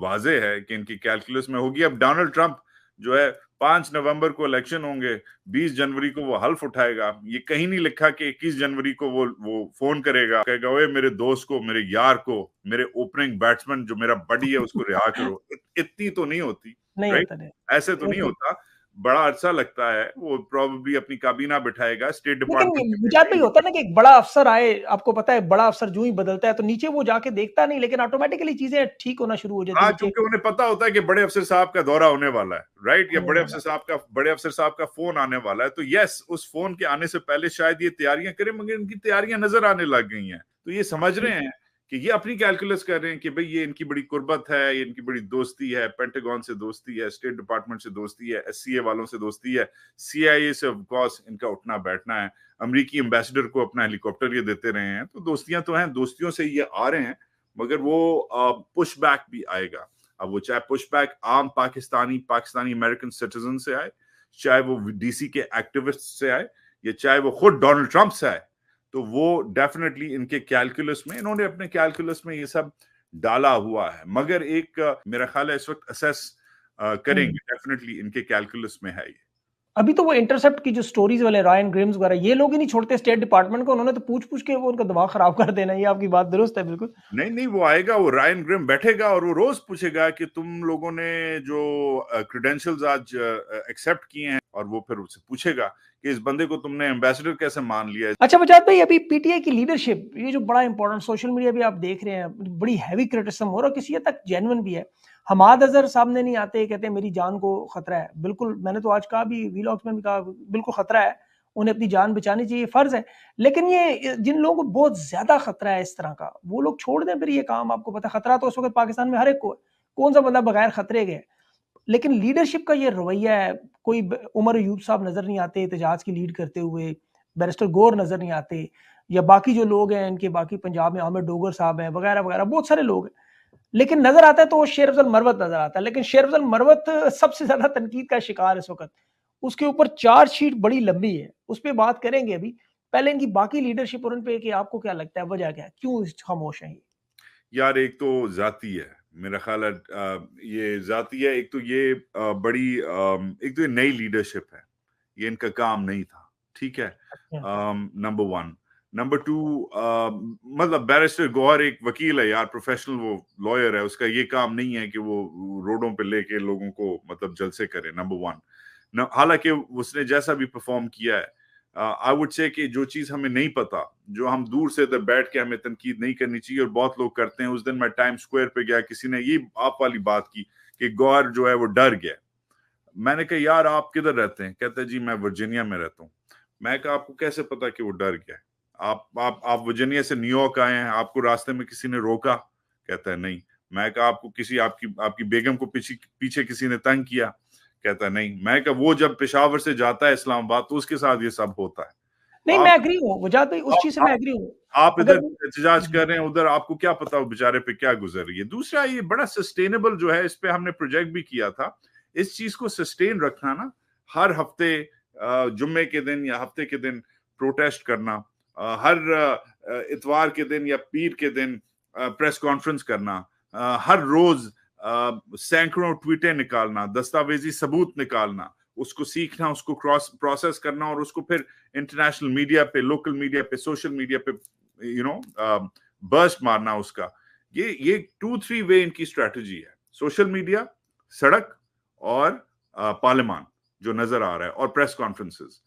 वाजे है कि इनकी कैलकुलस में होगी। अब डोनाल्ड ट्रंप जो है 5 नवंबर को इलेक्शन होंगे, 20 जनवरी को वो हल्फ उठाएगा। ये कहीं नहीं लिखा कि 21 जनवरी को वो फोन करेगा, कहेगा ओए मेरे दोस्त को, मेरे यार को, मेरे ओपनिंग बैट्समैन जो मेरा बडी है उसको रिहा करो। इतनी तो नहीं होती, नहीं राइट? होता नहीं। ऐसे तो नहीं होता, बड़ा अच्छा लगता है। वो प्रोबेबली अपनी काबीना बिठाएगा, स्टेट डिपार्टमेंट लेकिन गुजरात में ही होता है ना कि एक बड़ा अफसर आए, आपको पता है बड़ा अफसर जो ही बदलता है तो नीचे वो जाके देखता नहीं, लेकिन ऑटोमेटिकली चीजें ठीक होना शुरू हो जाती हाँ, है नीचे। क्योंकि उन्हें पता होता है कि बड़े अफसर साहब का दौरा होने वाला है, राइट, या होने बड़े वाला अफसर साहब का फोन आने वाला है। तो यस, उस फोन के आने से पहले शायद ये तैयारियां करें, मगर इनकी तैयारियां नजर आने लग गई हैं। तो ये समझ रहे हैं कि ये अपनी कैलकुलस कर रहे हैं कि भाई ये इनकी बड़ी कुर्बत है, ये इनकी बड़ी दोस्ती है, पेंटागन से दोस्ती है, स्टेट डिपार्टमेंट से दोस्ती है, एससीए वालों से दोस्ती है, सीआईए से ऑफ कोर्स इनका उठना बैठना है, अमेरिकी एम्बेसडर को अपना हेलीकॉप्टर ये देते रहे हैं। तो दोस्तियां तो हैं, दोस्तियों से ये आ रहे हैं, मगर वो पुश बैक भी आएगा। अब वो चाहे पुश बैक आम पाकिस्तानी अमेरिकन सिटीजन से आए, चाहे वो डीसी के एक्टिविस्ट से आए, या चाहे वो खुद डोनाल्ड ट्रंप से आए, तो वो डेफिनेटली इनके कैलकुलस में, इन्होंने अपने कैलकुलस में ये सब डाला हुआ है। मगर एक मेरा ख्याल है इस वक्त असेस करेंगे, डेफिनेटली इनके कैलकुलस में है ये। अभी तो वो इंटरसेप्ट की जो स्टोरीज वाले रायन ग्रिम्स वगैरह, ये लोग ही नहीं छोड़ते स्टेट डिपार्टमेंट को, उन्होंने तो पूछ के वो उनका दिमाग खराब कर देना। ये आपकी बात दुरुस्त है बिल्कुल। नहीं नहीं, वो आएगा, वो रायन ग्रिम बैठेगा और वो रोज पूछेगा कि तुम लोगों ने जो क्रेडेंशियल्स आज एक्सेप्ट किए हैं, और वो फिर उससे पूछेगा कि इस बंदे को तुमने एम्बेसडर कैसे मान लिया। अच्छा वजाद भाई, अभी पीटीआई की लीडरशिप, ये जो बड़ा इंपॉर्टेंट, सोशल मीडिया भी आप देख रहे हैं, बड़ी हैवी क्रिटिसिज्म हो रहा है, किसी हद तक जेन्युइन भी है। हमाद अजहर सामने नहीं आते, कहते हैं मेरी जान को खतरा है। बिल्कुल, मैंने तो आज कहा भी, वीलॉग्स में भी कहा, बिल्कुल खतरा है, उन्हें अपनी जान बचानी चाहिए, फर्ज है। लेकिन ये जिन लोगों को बहुत ज्यादा खतरा है इस तरह का, वो लोग छोड़ दें फिर ये काम। आपको पता है खतरा तो उस वक्त पाकिस्तान में हर एक को है, कौन सा बंदा बगैर खतरे के। लेकिन लीडरशिप का ये रवैया है, कोई उमर अयूब साहब नजर नहीं आते एहतजाज की लीड करते हुए, बैरिस्टर गौर नजर नहीं आते, या बाकी जो लोग हैं इनके, बाकी पंजाब में आमिर डोगर साहब हैं वगैरह वगैरह, बहुत सारे लोग हैं। लेकिन नजर आता है तो शेर अफजल मरवत नजर आता है। लेकिन शेर अफजल मरवत सबसे ज्यादा तनकीद का शिकार इस वक्त। उसके ऊपर चार्जशीट बड़ी लंबी है, उस पर बात करेंगे अभी। पहले इनकी बाकी लीडरशिप और उन पे कि आपको क्या लगता है वजह क्या है, क्यों खामोश है ये? यार एक तो जाती है, मेरा ख्याल है ये जाती है। एक तो ये बड़ी एक तो ये नई लीडरशिप है, ये इनका काम नहीं था, ठीक है। Number one. नंबर टू, मतलब बैरिस्टर गौहर एक वकील है यार, प्रोफेशनल वो लॉयर है, उसका ये काम नहीं है कि वो रोडों पे लेके लोगों को मतलब जलसे करे, नंबर वन। हालांकि उसने जैसा भी परफॉर्म किया है, आई वुड से कि जो चीज हमें नहीं पता, जो हम दूर से इधर बैठ के हमें तनकीद नहीं करनी चाहिए, और बहुत लोग करते हैं। उस दिन मैं टाइम स्क्वायर पे गया, किसी ने ये आप वाली बात की कि गौहर जो है वो डर गया। मैंने कहा यार आप किधर रहते हैं? कहते हैं जी मैं वर्जीनिया में रहता हूँ। मैं कहा आपको कैसे पता कि वो डर गया? आप वर्जीनिया से न्यूयॉर्क आए हैं, आपको रास्ते में किसी ने रोका? कहता है नहीं। मैं कहा आपको किसी आपकी आपकी बेगम को पीछे किसी ने तंग किया? कहता है नहीं। मैं कहा वो जब पेशावर से जाता है इस्लामाबाद तो उसके साथ ये सब होता है। नहीं, आप मैं एग्री हूँ वजाद भाई, उस चीज से मैं एग्री हूँ। आप अगर इधर एहतजाज कर रहे हैं, उधर आपको क्या पता वो बेचारे पे क्या गुजर रही है। दूसरा, ये बड़ा सस्टेनेबल जो है, इस पे हमने प्रोजेक्ट भी किया था। इस चीज को सस्टेन रखना ना, हर हफ्ते जुम्मे के दिन या हफ्ते के दिन प्रोटेस्ट करना, हर इतवार के दिन या पीर के दिन प्रेस कॉन्फ्रेंस करना, हर रोज सैकड़ों ट्वीटें निकालना, दस्तावेजी सबूत निकालना, उसको सीखना, उसको क्रॉस प्रोसेस करना, और उसको फिर इंटरनेशनल मीडिया पे, लोकल मीडिया पे, सोशल मीडिया पे बर्स्ट मारना उसका। ये 2-3 वे इनकी स्ट्रेटजी है। सोशल मीडिया, सड़क, और पार्लियामान जो नजर आ रहा है, और प्रेस कॉन्फ्रेंसेस।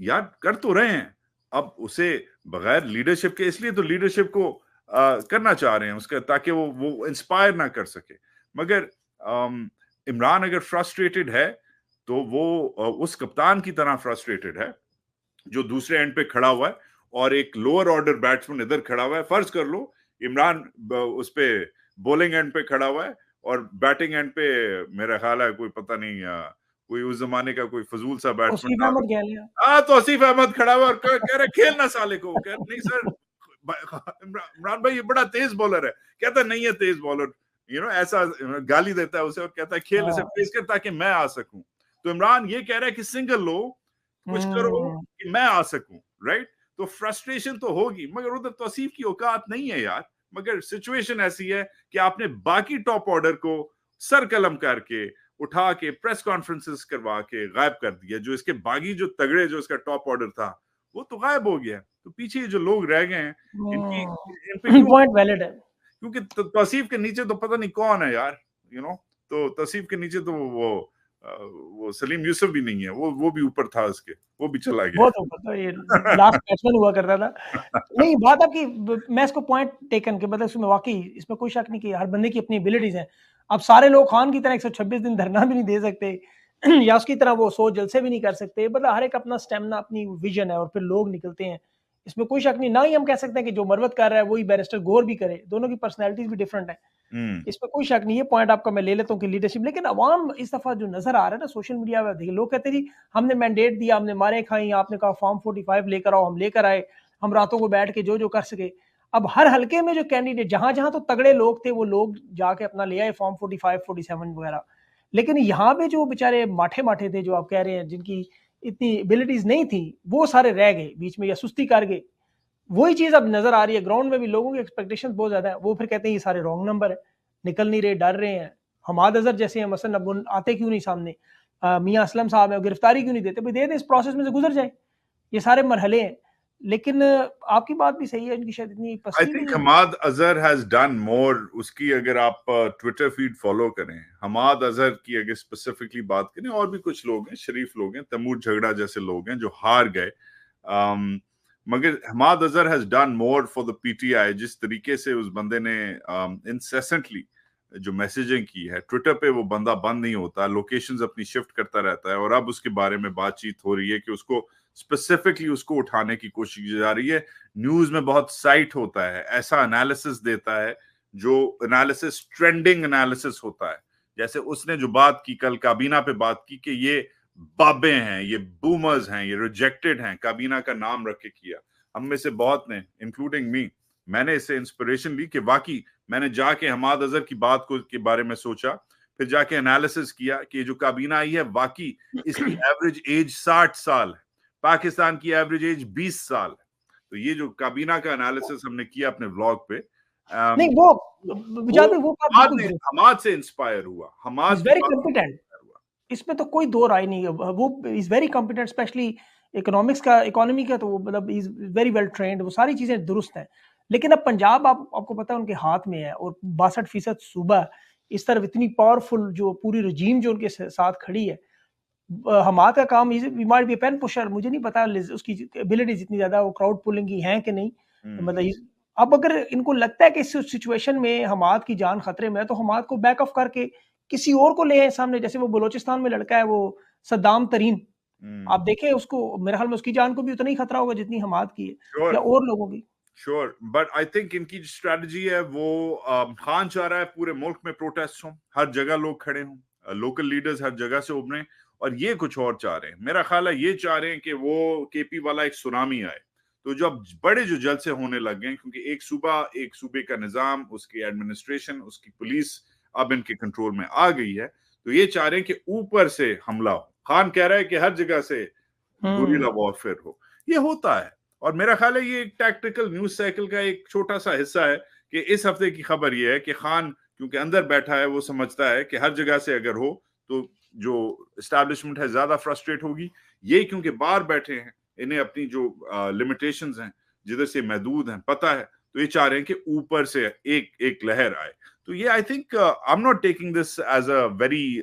यार कर तो रहे हैं, अब उसे बगैर लीडरशिप के, इसलिए तो लीडरशिप को करना चाह रहे हैं उसका, ताकि वो इंस्पायर ना कर सके। मगर इमरान अगर फ्रस्ट्रेटेड है तो वो उस कप्तान की तरह फ्रस्ट्रेटेड है जो दूसरे एंड पे खड़ा हुआ है, और एक लोअर ऑर्डर बैट्समैन इधर खड़ा हुआ है। फर्ज कर लो इमरान उस पे बॉलिंग एंड पे खड़ा हुआ है, और बैटिंग एंड पे मेरा ख्याल है कोई पता नहीं कोई उस जमाने का कोई फजूल सा बैट्समैन तौसीफ था। अहमद गहलिया। तो आसिफ अहमद खड़ा हुआ और कह रहे खेलना साले को। कह नहीं सर, इमरान भाई ये बड़ा तेज बॉलर है। कहता नहीं है तेज बॉलर, ऐसा गाली देता है उसे, और कहता है खेल इसे फेस कर ताकि मैं आ सकूं। तो इमरान ये कह रहा है कि सिंगल लो, कुछ करो कि मैं आ सकूं, राइट। तो फ्रस्ट्रेशन तो होगी, मगर उधर तौसीफ की औकात नहीं है यार। मगर सिचुएशन ऐसी है कि आपने बाकी टॉप ऑर्डर को सर कलम करके उठा के प्रेस कॉन्फ्रेंसेस करवा के गायब कर दिया। जो इसके बागी जो तगड़े, जो इसका टॉप ऑर्डर था, वो तो गायब हो गया। तो पीछे जो लोग रह गए हैं, इन पे क्यों? पॉइंट वैलिड है, क्योंकि तौसीफ के नीचे तो पता नहीं कौन है यार, तो तौसीफ के नीचे तो वो सलीम यूसुफ भी नहीं है, वो भी ऊपर था उसके, वो भी चला गया। बहुत ऊपर था, ये लास्ट बैट्समैन हुआ करता था। नहीं, बात आपकी, मैं इसको पॉइंट टेकन के, मतलब इसमें वाकई, इसमें कोई शक नहीं कि हर बंदे की अपनी एबिलिटीज हैं। अब सारे लोग खान की तरह 126 दिन धरना भी नहीं दे सकते या उसकी तरह वो 100 जलसे भी नहीं कर सकते। मतलब हर एक अपना स्टेमिना, अपनी विजन है, और फिर लोग निकलते हैं, इसमें कोई शक नहीं। ना ही हम कह सकते हैं कि जो मरवत कर रहा है वही बैरिस्टर गौर भी करे, दोनों की पर्सनैलिटीज भी डिफरेंट है, इसमें कोई शक नहीं। ये पॉइंट आपका मैं ले लेता हूँ कि लीडरशिप, लेकिन अवाम इस दफा जो नजर आ रहा है ना सोशल मीडिया पे, देखिए लोग कहते हैं जी हमने मैंडेट दिया, हमने मारे खाई, आपने कहा फॉर्म 45 लेकर आओ, हम लेकर आए, हम रातों को बैठ के जो कर सके। अब हर हल्के में जो कैंडिडेट, जहां जहां तो तगड़े लोग थे, वो लोग जाके अपना ले आए फॉर्म 45, 47 वगैरह। लेकिन यहाँ पे जो बेचारे माठे माठे थे, जो आप कह रहे हैं जिनकी इतनी एबिलिटीज नहीं थी, वो सारे रह गए बीच में या सुस्ती कर गए। वही चीज अब नजर आ रही है ग्राउंड में भी, लोगों की एक्सपेक्टेशन बहुत ज्यादा है। वो फिर कहते हैं ये सारे रॉन्ग नंबर है, निकल नहीं रहे, डर रहे हैं, हमाद अजहर जैसे हैं मसलन, अब आते क्यों नहीं सामने, मियां असलम साहब है, गिरफ्तारी क्यों नहीं देते? भाई दे दें, इस प्रोसेस में से गुजर जाए, ये सारे मरहले हैं। लेकिन आपकी बात भी सही है, इनकी शायद इतनी आई पसती थिंक नहीं है। Hammad Azhar has done more. उसकी अगर आप ट्विटर फीड फॉलो करें, हमाद अजहर की अगर स्पेसिफिकली बात करें, और भी कुछ लोग हैं, शरीफ लोग हैं, तैमूर झगड़ा जैसे लोग हैं जो हार गए, मगर Hammad Azhar has done more for the PTI. जिस तरीके से उस बंदे ने इंसेसेंटली जो मैसेजिंग की है ट्विटर पे, वो बंदा बंद नहीं होता, लोकेशंस अपनी शिफ्ट करता रहता है, और अब उसके बारे में बातचीत हो रही है कि उसको स्पेसिफिकली उसको उठाने की कोशिश की जा रही है। न्यूज में बहुत साइट होता है, ऐसा एनालिसिस देता है जो एनालिसिस ट्रेंडिंग एनालिसिस होता है। जैसे उसने जो बात की कल काबीना पे बात की कि ये बाबे हैं, ये बूमर्स हैं, ये रिजेक्टेड हैं, काबीना का नाम रख के किया। हम में से बहुत ने, इंक्लूडिंग मी, मैंने इससे इंस्पिरेशन ली कि वाकई मैंने जाके हमाद अजहर की बात को के बारे में सोचा, फिर जाके एनालिसिस किया कि जो काबीना आई है वाकई इसकी एवरेज एज 60 साल है, पाकिस्तान की एवरेज एज 20 साल है। तो ये जो काबीना का एनालिसिस हमने किया अपने व्लॉग पे, नहीं वो वो विजात भाई, वो बात बिल्कुल दुरुस्त, हमाद से इंस्पायर हुआ, इज हमाद की वेरी बात से कॉम्पिटेंट, इंस्पायर हुआ। इसमें तो कोई दो राय नहीं है। वो is very competent, specially economics का, इकोनॉमी का, तो वो मतलब इज वेरी वेल ट्रेंड, वो सारी चीजें दुरुस्त हैं। लेकिन अब पंजाब आपको पता है उनके हाथ में है, और 62% सूबा इस तरफ इतनी पावरफुल जो पूरी रजीम जो उनके साथ खड़ी है। हमाद का काम माइट बी पेन पुशर, मुझे नहीं पता उसकी एबिलिटी जितनी ज्यादा वो क्राउड पुलिंग की है कि नहीं, मतलब अब अगर इनको लगता है कि इस सिचुएशन में हमाद की जान खतरे में है, तो हमाद को बैक ऑफ करके किसी और को ले आए सामने। जैसे वो बलोचिस्तान में लड़का है वो सद्दाम तरीन, आप देखें उसको, मेरे ख्याल में उसकी जान को भी उतना ही खतरा होगा जितनी हमाद की है, या श्योर और लोगों की। श्योर, बट आई थिंक इनकी जो स्ट्रेटजी है वो, खान चाह रहा है पूरे मुल्क में प्रोटेस्ट हो, हर जगह लोग खड़े हों, लोकल लीडर्स हर जगह से उभरे, और ये कुछ और चाह रहे हैं। मेरा ख्याल है ये चाह रहे हैं कि वो केपी वाला एक सुनामी आए। तो जो अब बड़े जो जलसे होने लग गए, क्योंकि एक सूबे का निजाम, उसकी एडमिनिस्ट्रेशन, उसकी पुलिस अब इनके कंट्रोल में आ गई है, तो ये चाह रहे हैं कि ऊपर से हमला हो। खान कह रहा है कि हर जगह से गुरिल्ला वॉरफेयर हो। ये होता है, और मेरा ख्याल है ये एक टैक्टिकल न्यूज साइकिल का एक छोटा सा हिस्सा है कि इस हफ्ते की खबर ये है कि खान क्योंकि अंदर बैठा है, वो समझता है कि हर जगह से अगर हो तो जो एस्टैब्लिशमेंट है ज्यादा फ्रस्ट्रेट होगी। ये क्योंकि बाहर बैठे हैं, इन्हें अपनी जो लिमिटेशंस हैं जिधर से महदूद हैं पता है, तो ये चाह रहे हैं कि ऊपर से एक एक लहर आए। तो ये I think I am not taking this as a very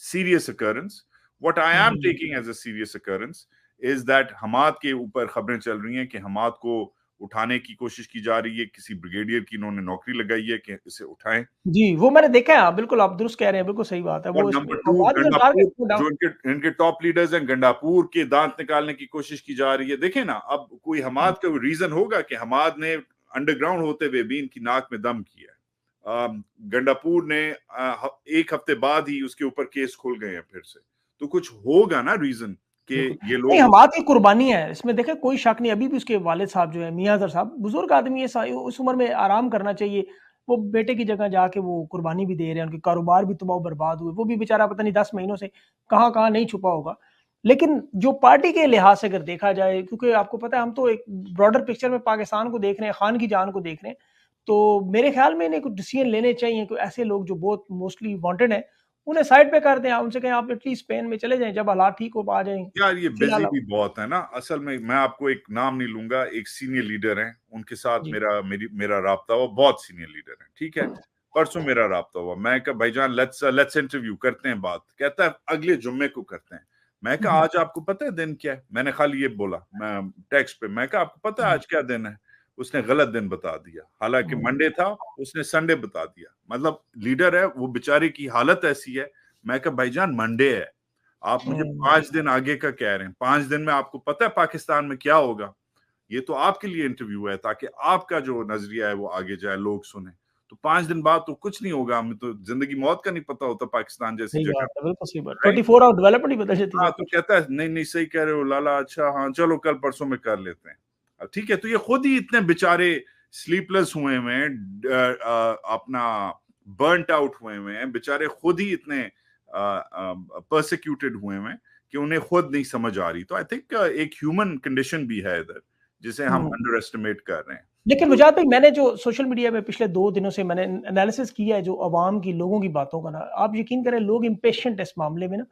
serious occurrence. What I am taking as a serious occurrence is that Hammad के ऊपर खबरें चल रही हैं कि हमाद को उठाने की कोशिश की जा रही है, किसी ब्रिगेडियर की इन्होंने नौकरी लगाई है कि इसे उठाएं। जी, वो मैंने देखा है, बिल्कुल आप दुरुस्त कह रहे हैं, बिल्कुल सही बात है। और वो नंबर इसमें टू, हमाद में उतार के गंडापुर, no doubt। जो इनके इनके टॉप लीडर्स हैं, गंडापुर के दांत निकालने की कोशिश की जा रही है। देखें ना, अब कोई हमाद का रीजन होगा कि हमाद ने अंडरग्राउंड होते हुए भी इनकी नाक में दम किया है। गंडापुर ने एक हफ्ते बाद ही उसके ऊपर केस खुल गए हैं फिर से, तो कुछ होगा ना रीजन कि ये नहीं, लोग। हमाद की कुर्बानी है इसमें, देखें कोई शक नहीं। अभी भी उसके वालिद साहब जो है मियां अजहर साहब, बुजुर्ग आदमी है, उस उम्र में आराम करना चाहिए। वो बेटे की जगह जाके वो कुर्बानी भी दे रहे हैं, उनके कारोबार भी तबाह बर्बाद हुए, वो भी बेचारा पता नहीं 10 महीनों से कहाँ कहाँ नहीं छुपा होगा। लेकिन जो पार्टी के लिहाज से अगर देखा जाए, क्योंकि आपको पता है हम तो एक ब्रॉडर पिक्चर में पाकिस्तान को देख रहे हैं, खान की जान को देख रहे हैं, तो मेरे ख्याल में इन्हें कुछ डिसीजन लेने चाहिए। कोई ऐसे लोग जो बहुत मोस्टली वांटेड है, उन्हें साइड पे कर दें, आप उनसे कहें आप एटलीस्ट स्पेन में चले जाएं, जब हालात ठीक हो आ जाएं। यार ये बिजी फिलहाल भी बहुत है ना। असल में मैं आपको एक नाम नहीं लूंगा, एक सीनियर लीडर हैं, उनके साथ जी मेरा राब्ता हुआ, बहुत सीनियर लीडर है, ठीक है। परसों मेरा राब्ता हुआ, मैं कहा भाईजान लेट्स इंटरव्यू करते हैं बात। कहता है अगले जुम्मे को करते हैं। मैं कहा आज आपको पता है दिन क्या है? मैंने खाली ये बोला मैं टेक्स्ट पे, मैं कहा आपको पता है आज क्या दिन है? उसने गलत दिन बता दिया, हालांकि मंडे था, उसने संडे बता दिया। मतलब लीडर है वो, बेचारे की हालत ऐसी है। मैं कहा भाईजान मंडे है, आप मुझे 5 दिन आगे का कह रहे हैं। 5 दिन में आपको पता है पाकिस्तान में क्या होगा? ये तो आपके लिए इंटरव्यू है ताकि आपका जो नजरिया है वो आगे जाए, लोग सुने। तो 5 दिन बाद तो कुछ नहीं होगा। हमें तो जिंदगी मौत का नहीं पता होता पाकिस्तान जैसी सही जगह, बात है, बिल्कुल सही बात। राइट? 24 आवर डेवलपमेंट ही बदल जाती हाँ, सब तो कुछ। कहता है नहीं नहीं सही कह रहे हो लाला, अच्छा हाँ चलो कल परसों में कर लेते हैं। अब ठीक है, तो ये खुद ही इतने बेचारे स्लीपलेस हुए हुए हैं, अपना बर्नट आउट हुए हुए हैं बेचारे, खुद ही इतने परसिक्यूटेड हुए हुए हैं कि उन्हें खुद नहीं समझ आ रही। तो आई थिंक एक ह्यूमन कंडीशन भी है इधर जिसे हम अंडर एस्टिमेट कर रहे हैं। लेकिन मुजाहिद भाई, मैंने जो सोशल मीडिया में पिछले 2 दिनों से मैंने एनालिसिस किया है जो अवाम की, लोगों की बातों का ना, आप यकीन करें लोग इम्पेशेंट है इस मामले में ना,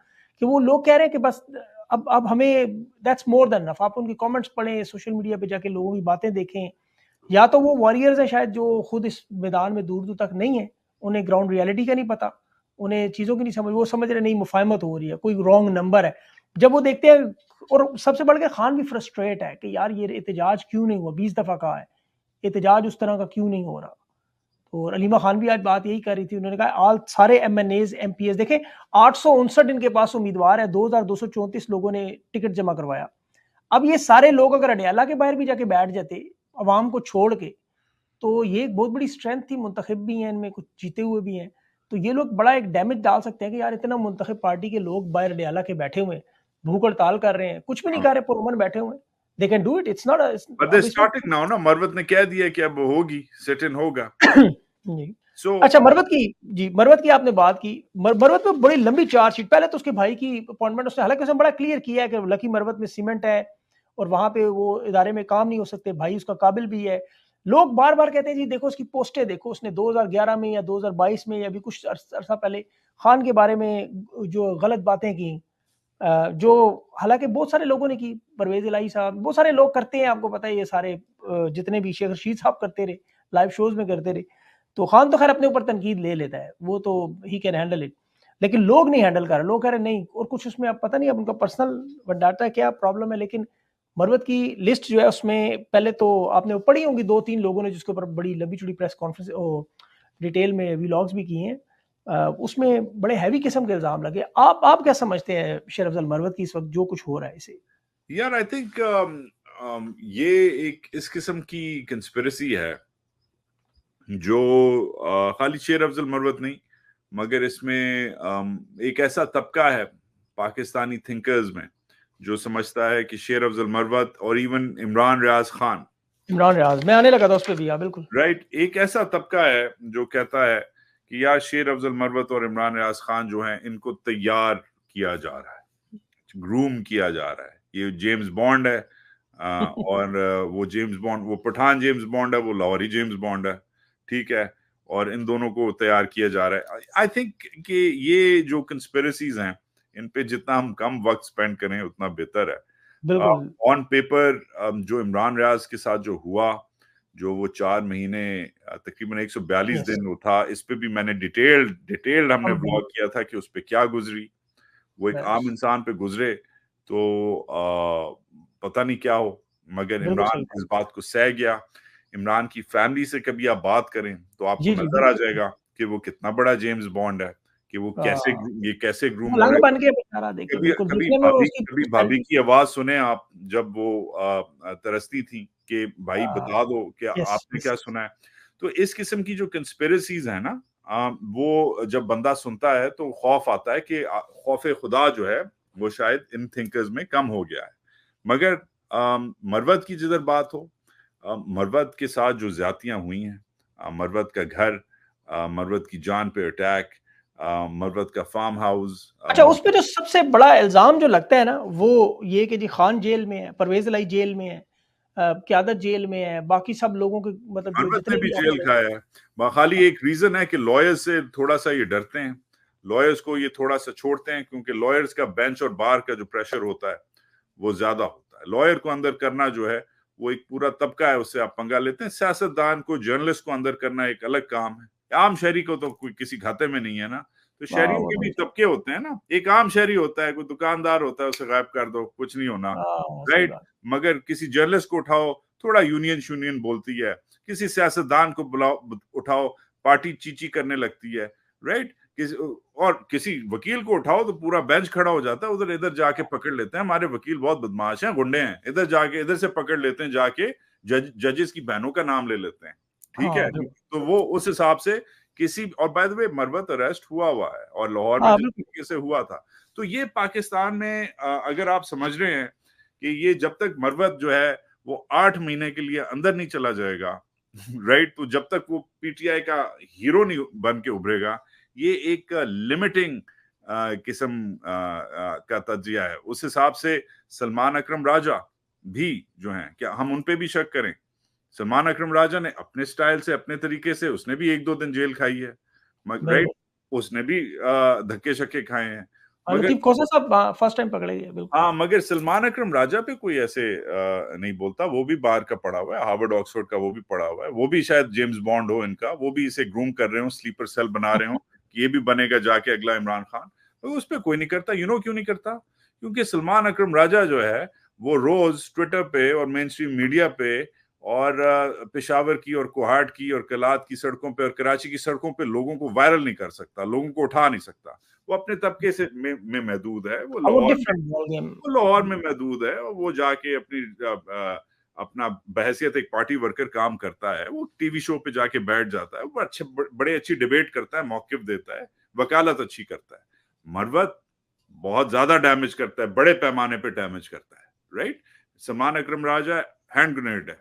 कि वो लोग कह रहे हैं कि बस अब हमें दैट्स मोर देन इनफ। आप उनकी कमेंट्स पढ़ें, सोशल मीडिया पे जाके लोगों की बातें देखें, या तो वो वॉरियर्स हैं शायद जो खुद इस मैदान में दूर दूर तक नहीं है, उन्हें ग्राउंड रियलिटी का नहीं पता, उन्हें चीज़ों की नहीं समझ, वो समझ रहे नहीं मुफाहमत हो रही है, कोई रॉन्ग नंबर है। जब वो देखते हैं, और सबसे बढ़ के खान भी फ्रस्ट्रेट है कि यार ये एहतजाज क्यों नहीं हुआ, 20 दफ़ा कहा है, एहतजाज उस तरह का क्यों नहीं हो रहा। और अलीमा खान भी आज बात यही कर रही थी, उन्होंने कहा आल सारे MNAs MPs देखें, 859 इनके पास उम्मीदवार है, 2234 लोगों ने टिकट जमा करवाया। अब ये सारे लोग अगर अडयाला के बाहर भी जाके बैठ जाते अवाम को छोड़ के, तो ये एक बहुत बड़ी स्ट्रेंथ थी, मुंतखब भी हैं इनमें, कुछ जीते हुए भी हैं, तो ये लोग बड़ा एक डैमेज डाल सकते हैं कि यार इतना मुंतखब पार्टी के लोग बाहर अडयाला के बैठे हुए हैं, भूख हड़ताल कर रहे हैं, कुछ भी नहीं कर रहे, पुरअमन बैठे हुए हैं, they can do it, it's not but they अब इसमें स्टार्टिंग नाउ ना, मरवत ने कह दिया कि अब होगी, सिट इन होगा। जी। सो अच्छा, मरवत की, जी मरवत की आपने बात की, मरवत में बड़ी लंबी चार्जशीट, पहले तो उसके भाई की अपॉइंटमेंट उसने, हालांकि उसने बड़ा क्लियर किया है कि लकी मरवत में सीमेंट है और वहां पे वो इदारे में काम नहीं हो सकते, भाई उसका काबिल भी है। लोग बार बार कहते हैं जी देखो उसकी पोस्टें देखो, उसने 2011 में या 2022 में या भी कुछ अरसा पहले खान के बारे में जो गलत बातें की, जो हालांकि बहुत सारे लोगों ने की, परवेज इलाही साहब, बहुत सारे लोग करते हैं, आपको पता है ये सारे जितने भी, शेख रशीद साहब करते रहे, लाइव शोज में करते रहे, तो खान तो खैर अपने ऊपर तनकीद ले लेता है, वो तो ही कैन हैंडल इट, लेकिन लोग नहीं हैंडल कर रहे, लोग कह रहे नहीं, और कुछ उसमें अब पता नहीं अब उनका पर्सनल डाटा क्या प्रॉब्लम है, लेकिन मरवत की लिस्ट जो है उसमें पहले तो आपने पढ़ी होंगी 2-3 लोगों ने जिसके ऊपर बड़ी लंबी चौड़ी प्रेस कॉन्फ्रेंस डिटेल में व्लॉग्स भी किए हैं, उसमें बड़े हैवी किस्म के इल्जाम लगे। आप क्या समझते हैं शेर अफजल मरवत की इस वक्त जो कुछ हो रहा है इसे? यार आई थिंक ये एक इस किस्म की कंस्पिरेसी है जो खाली शेर अफजल मरवत नहीं, मगर इसमें एक ऐसा तबका है पाकिस्तानी थिंकर्स में जो समझता है कि शेर अफजल मरवत और इवन इमरान रियाज खान, इमरान रियाज, मैं आने लगा था उस पर भी, हाँ बिल्कुल। राइट, एक ऐसा तबका है जो कहता है कि यार शेर अफजल मरवत और इमरान रियाज खान जो हैं इनको तैयार किया जा रहा है, ग्रूम किया जा रहा है। ये जेम्स बॉन्ड है, और वो जेम्स बॉन्ड, वो पठान जेम्स बॉन्ड है, वो लाहौरी जेम्स बॉन्ड है, ठीक है, और इन दोनों को तैयार किया जा रहा है। आई थिंक कि ये जो कंस्पिरेसीज हैं इन पे जितना हम कम वक्त स्पेंड करें उतना बेहतर है। बिल्कुल। ऑन पेपर जो इमरान रियाज के साथ जो हुआ, जो वो 4 महीने तकरीबन 142 यस। दिन वो था, इस पे भी मैंने डिटेल्ड हमने हम भी। ब्लॉग किया था कि उस पे क्या गुजरी, वो एक बस, आम इंसान पे गुजरे तो पता नहीं क्या हो, मगर बिल्कुल इमरान सही इस बात। बात को सह गया। इमरान की फैमिली से कभी आप बात करें तो आपको जी जी नजर आ बिल्कुल। जाएगा कि वो कितना बड़ा जेम्स बॉन्ड है, कि वो कैसे, हाँ, ये कैसे ग्रूम हो मलंग रहे। बन के बेचारा, देखिए कभी बिल्कुल कभी दिखने में भाभी उसकी कभी भाभी पर्सनैलिटी। की आवाज सुने आप, जब वो तरसती थी कि भाई बता दो कि यस आपने यस। क्या सुना है। तो इस किस्म की जो कंस्पिरेसीज है ना, वो जब बंदा सुनता है तो खौफ आता है कि खौफ खुदा जो है वो शायद इन थिंकर्स में कम हो गया है। मगर मरवत की जिधर बात हो, मरवत के साथ जो ज्यादतियां हुई हैं, मरवत का घर, मरवत की जान पे अटैक, मरवत का फार्म हाउस, अच्छा, उस पे जो सबसे बड़ा इल्जाम जो लगता है ना, वो ये कि जी खान जेल में है, परवेज इलाही जेल में है, क्यादत जेल में है, बाकी सब लोगों के मतलब जो मरवत ने जितने भी भी जेल ऑफिसर्स। खाया है। खाली एक रीजन है कि लॉयर्स से थोड़ा सा ये डरते हैं, लॉयर्स को ये थोड़ा सा छोड़ते हैं, क्योंकि लॉयर्स का बेंच और बार का जो प्रेशर होता है वो ज्यादा होता है। लॉयर को अंदर करना जो है वो एक पूरा तबका है, उससे आप पंगा लेते हैं। सियासतदान को, जर्नलिस्ट को अंदर करना एक अलग काम है। आम शहरी को तो कोई किसी खाते में नहीं है ना। तो हाँ शहरियों वो के तो भी नहीं। तबके होते हैं ना, एक आम शहरी होता है, कोई दुकानदार होता है, उसे गायब कर दो, कुछ नहीं होना, हाँ सही राइट। बात। मगर किसी जर्नलिस्ट को उठाओ, थोड़ा यूनियन शूनियन बोलती है, किसी सियासतदान को बुलाओ, उठाओ, पार्टी चीची करने लगती है, राइट। और किसी वकील को उठाओ तो पूरा बेंच खड़ा हो जाता है, उधर इधर जाके पकड़ लेते हैं, हमारे वकील बहुत बदमाश हैं, गुंडे हैं, इधर जाके इधर से पकड़ लेते हैं, जाके जजेस की बहनों का नाम ले लेते हैं, ठीक है। हाँ बिल्कुल। तो वो उस हिसाब से किसी, और by the way Marwat arrest हुआ है और लाहौर में हाँ जिस बिल्कुल। तरीके से हुआ था। तो ये पाकिस्तान में अगर आप समझ रहे हैं कि ये जब तक मरवत जो है वो 8 महीने के लिए अंदर नहीं चला जाएगा, राइट, तो जब तक वो पीटीआई का हीरो नहीं बन के उभरेगा, ये एक लिमिटिंग किस्म का तजिया है। उस हिसाब से सलमान अकरम राजा भी जो हैं, क्या हम उन पे भी शक करें? सलमान अकरम राजा ने अपने स्टाइल से, अपने तरीके से, उसने भी 1-2 दिन जेल खाई है, राइट? बिल्कुल। उसने भी धक्के शक्के खाए हैं, मगर लतीफ खोसा साहब फर्स्ट टाइम पकड़े गए, बिल्कुल। हाँ, मगर सलमान अकरम राजा पे कोई ऐसे नहीं बोलता। वो भी बाहर का पढ़ा हुआ है, हार्वर्ड ऑक्सफोर्ड का वो भी पढ़ा हुआ है। वो भी शायद जेम्स बॉन्ड हो इनका, वो भी इसे ग्रूम कर रहे हो, स्लीपर सेल बना रहे हो कि ये भी बनेगा जाके अगला इमरान खान। तो उस पर कोई नहीं करता। क्यों नहीं करता? क्योंकि सलमान अकरम राजा जो है वो रोज ट्विटर पे और मेन स्ट्रीम मीडिया पे और पेशावर की और कोहाट की और कलात की सड़कों पे और कराची की सड़कों पे लोगों को वायरल नहीं कर सकता, लोगों को उठा नहीं सकता। वो अपने तबके से में महदूद है। वो डिफरेंट बॉल गेम। वो लाहौर में महदूद है और वो जाके अपना बहसियत एक पार्टी वर्कर काम करता है। वो टीवी शो पे जाके बैठ जाता है, वो बड़े अच्छी डिबेट करता है, मौकिफ देता है, वकालत अच्छी करता है। मरवत बहुत ज्यादा डैमेज करता है, बड़े पैमाने पे डैमेज करता है, राइट? सलमान अकरम राजा हैंड ग्रेनेड है,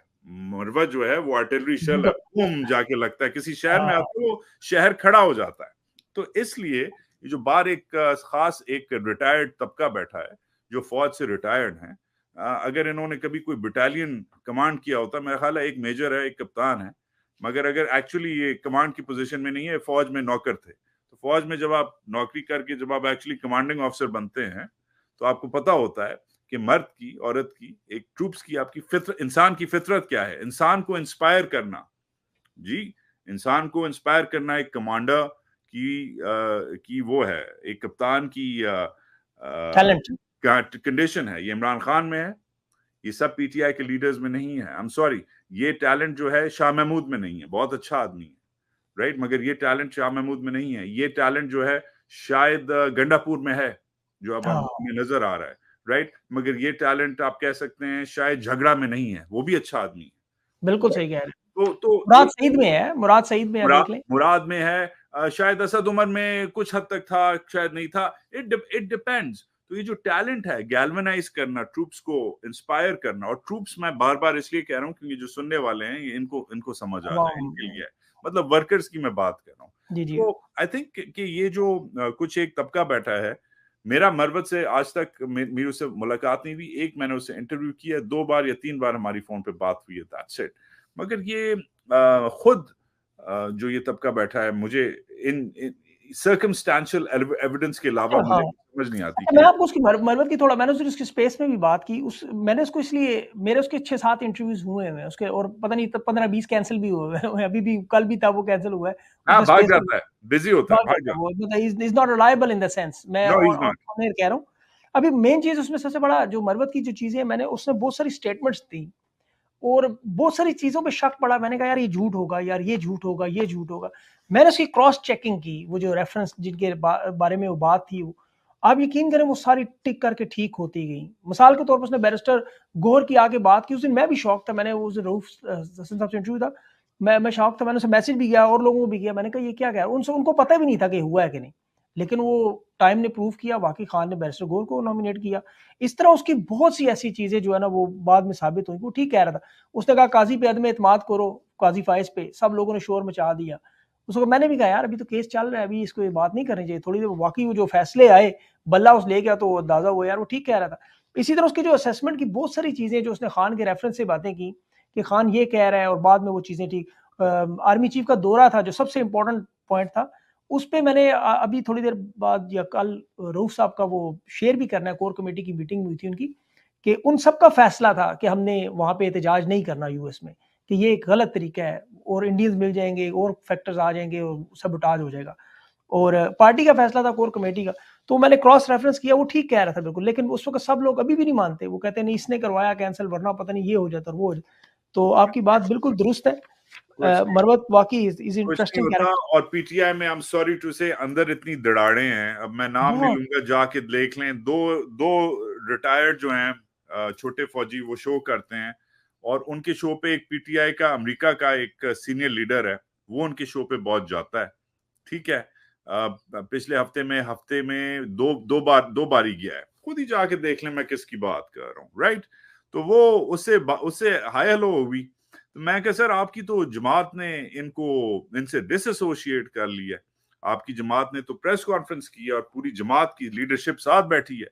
मरवत जो है वो आर्टिलरी शेल है, बूम जाके लगता है। किसी शहर में आते वो शहर खड़ा हो जाता है। तो इसलिए ये जो बाहर एक खास एक रिटायर्ड तबका बैठा है जो फौज से रिटायर्ड है, अगर इन्होंने कभी कोई बटालियन कमांड किया होता, मेरा ख्याल है एक मेजर है, एक कप्तान है, मगर अगर एक्चुअली ये कमांड की पोजीशन में नहीं है, फौज में नौकर थे। तो फौज में जब आप नौकरी करके जब आप एक्चुअली कमांडिंग ऑफिसर बनते हैं तो आपको पता होता है कि मर्द की, औरत की, एक ट्रूप्स की, आपकी फितरत, इंसान की फितरत क्या है। इंसान को इंस्पायर करना, जी, इंसान को इंस्पायर करना एक कमांडर की वो है, एक कप्तान की टैलेंट। कंडीशन है। ये इमरान खान में है, ये सब पीटीआई के लीडर्स में नहीं है। आई एम सॉरी, ये टैलेंट जो है शाह महमूद में नहीं है, बहुत अच्छा आदमी है, राइट, मगर ये टैलेंट शाह महमूद में नहीं है। ये टैलेंट जो है शायद गंडापुर में है, जो अब हमें नजर आ रहा है, राइट, मगर ये टैलेंट आप कह सकते हैं शायद झगड़ा में नहीं है, वो भी अच्छा आदमी है। बिल्कुल सही कह रहे हैं। तो मुराद सईद में है, मुराद सईद में है, देख लें। मुराद में है, शायद असद उमर में कुछ हद तक था, शायद नहीं था। It depends. तो ये जो टैलेंट है, गैल्वेनाइज करना, ट्रूप्स को इंस्पायर करना, और ट्रूप्स मैं बार बार इसलिए कह रहा हूँ क्योंकि जो सुनने वाले हैं इनको समझ आ जाए, इनके लिए, मतलब वर्कर्स की मैं बात कर रहा हूँ। तो आई थिंक कि ये जो कुछ एक तबका बैठा है, मेरा मरवत से आज तक मेरी उससे मुलाकात नहीं हुई। एक मैंने उससे इंटरव्यू किया, 2 बार या 3 बार हमारी फोन पे बात हुई है, दैट्स इट। मगर ये खुद जो ये तबका बैठा है, मुझे इन सर्कमस्टेंशियल एविडेंस के अलावा मुझे समझ नहीं आती। मैं आपको उसकी मरवत की थोड़ा, मैंने उसकी स्पेस में भी बात की, मैंने उसको इसलिए, मेरे उसके 6-7 इंटरव्यूज हुए हैं उसके, और पता नहीं 15-20 कैंसिल भी हुए हैं। अभी भी कल भी था, वो कैंसिल हुआ है। भाग जाता है, बिजी होता है, भाग जाता है। Is not reliable in the sense, मैं कह रहा हूँ। अभी मेन चीज उसमें सबसे बड़ा जो मरवत की जो चीजें, मैंने उसने बहुत सारी स्टेटमेंट्स दी और बहुत सारी चीजों पे शक पड़ा। मैंने कहा यार ये झूठ होगा, यार ये झूठ होगा, ये झूठ होगा। मैंने उसकी क्रॉस चेकिंग की, वो जो रेफरेंस जिनके बारे में वो बात थी, वो आप यकीन करें वो सारी टिक करके ठीक होती गई। मिसाल के तौर पर उसने बैरिस्टर गौहर की आगे बात की, उस दिन मैं भी शौक था, मैंने उस दिन रऊफ हसन साहब से इंटरव्यू था, मैं शौक था, मैंने उसे मैसेज भी किया और लोगों को भी किया। मैंने कहा ये क्या कह, उनको पता भी नहीं था कि हुआ है कि नहीं, लेकिन वो टाइम ने प्रूव किया, वाकई खान ने बैरिस्टर गौहर को नॉमिनेट किया। इस तरह उसकी बहुत सी ऐसी चीजें जो है ना वो बाद में साबित हुई। वो ठीक कह रहा था, उसने कहा काजी पे अदम एतमाद करो, काजी फाइज पे, सब लोगों ने शोर मचा दिया। उसको मैंने भी कहा यार अभी तो केस चल रहा है, अभी इसको ये बात नहीं करनी चाहिए, थोड़ी देर वाकई वो जो फैसले आए, बल्ला उस ले गया तो अंदाजा हुआ यार वो ठीक कह रहा था। इसी तरह उसकी जो असेसमेंट की बहुत सारी चीजें जो उसने खान के रेफरेंस से बातें की कि खान ये कह रहा है, और बाद में वो चीजें ठीक। आर्मी चीफ का दौरा था जो सबसे इंपॉर्टेंट पॉइंट था, उस पे मैंने अभी थोड़ी देर बाद या कल रऊफ साहब का वो शेयर भी करना है, कोर कमेटी की मीटिंग हुई थी उनकी, कि उन सब का फैसला था कि हमने वहां पे एहतजाज नहीं करना यूएस में, कि ये एक गलत तरीका है और इंडियंस मिल जाएंगे और फैक्टर्स आ जाएंगे और सबुटाज हो जाएगा, और पार्टी का फैसला था, कोर कमेटी का। तो मैंने क्रॉस रेफरेंस किया, वो ठीक कह रहा था बिल्कुल, लेकिन उस वक्त सब लोग अभी भी नहीं मानते, वो कहते हैं नहीं इसने करवाया कैंसिल, वरना पता नहीं ये हो जाता और वो हो जाता। तो आपकी बात बिल्कुल दुरुस्त है। मरवत वाकई इज इंटरेस्टिंग कैरेक्टर। और पीटीआई में आई एम सॉरी टू से अंदर इतनी दराड़े हैं, अब मैं नाम नहीं लूंगा, जाके देख लें। दो रिटायर्ड जो हैं छोटे फौजी, वो शो करते हैं, और उनके शो पे एक पीटीआई का अमेरिका का एक सीनियर लीडर है, वो उनके शो पे बहुत जाता है, ठीक है। पिछले हफ्ते में दो बार ही गया है, खुद ही जाके देख लें मैं किसकी बात कर रहा हूँ, राइट। तो वो उससे हाय हेलो हुई, तो मैं कह सर आपकी तो जमात ने इनसे डिसएसोशिएट कर लिया। आपकी जमात ने तो प्रेस कॉन्फ्रेंस की और पूरी जमात की लीडरशिप साथ बैठी है,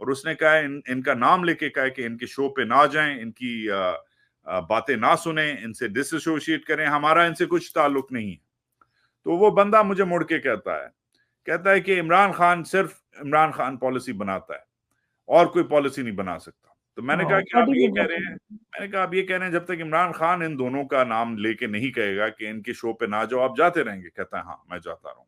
और उसने कहा इनका नाम लेके कहा कि इनके शो पे ना जाएं, इनकी बातें ना सुने, इनसे डिसएसोशिएट करें, हमारा इनसे कुछ ताल्लुक नहीं है। तो वो बंदा मुझे मुड़ के कहता है कि इमरान खान सिर्फ इमरान खान पॉलिसी बनाता है और कोई पॉलिसी नहीं बना सकता। तो मैंने कहा कि आप पार्टी ये के कह रहे हैं, मैंने कहा आप ये कह रहे हैं जब तक इमरान खान इन दोनों का नाम लेके नहीं कहेगा कि इनके शो पे ना जाओ, आप जाते रहेंगे? कहता है हाँ मैं जाता रहूंगा।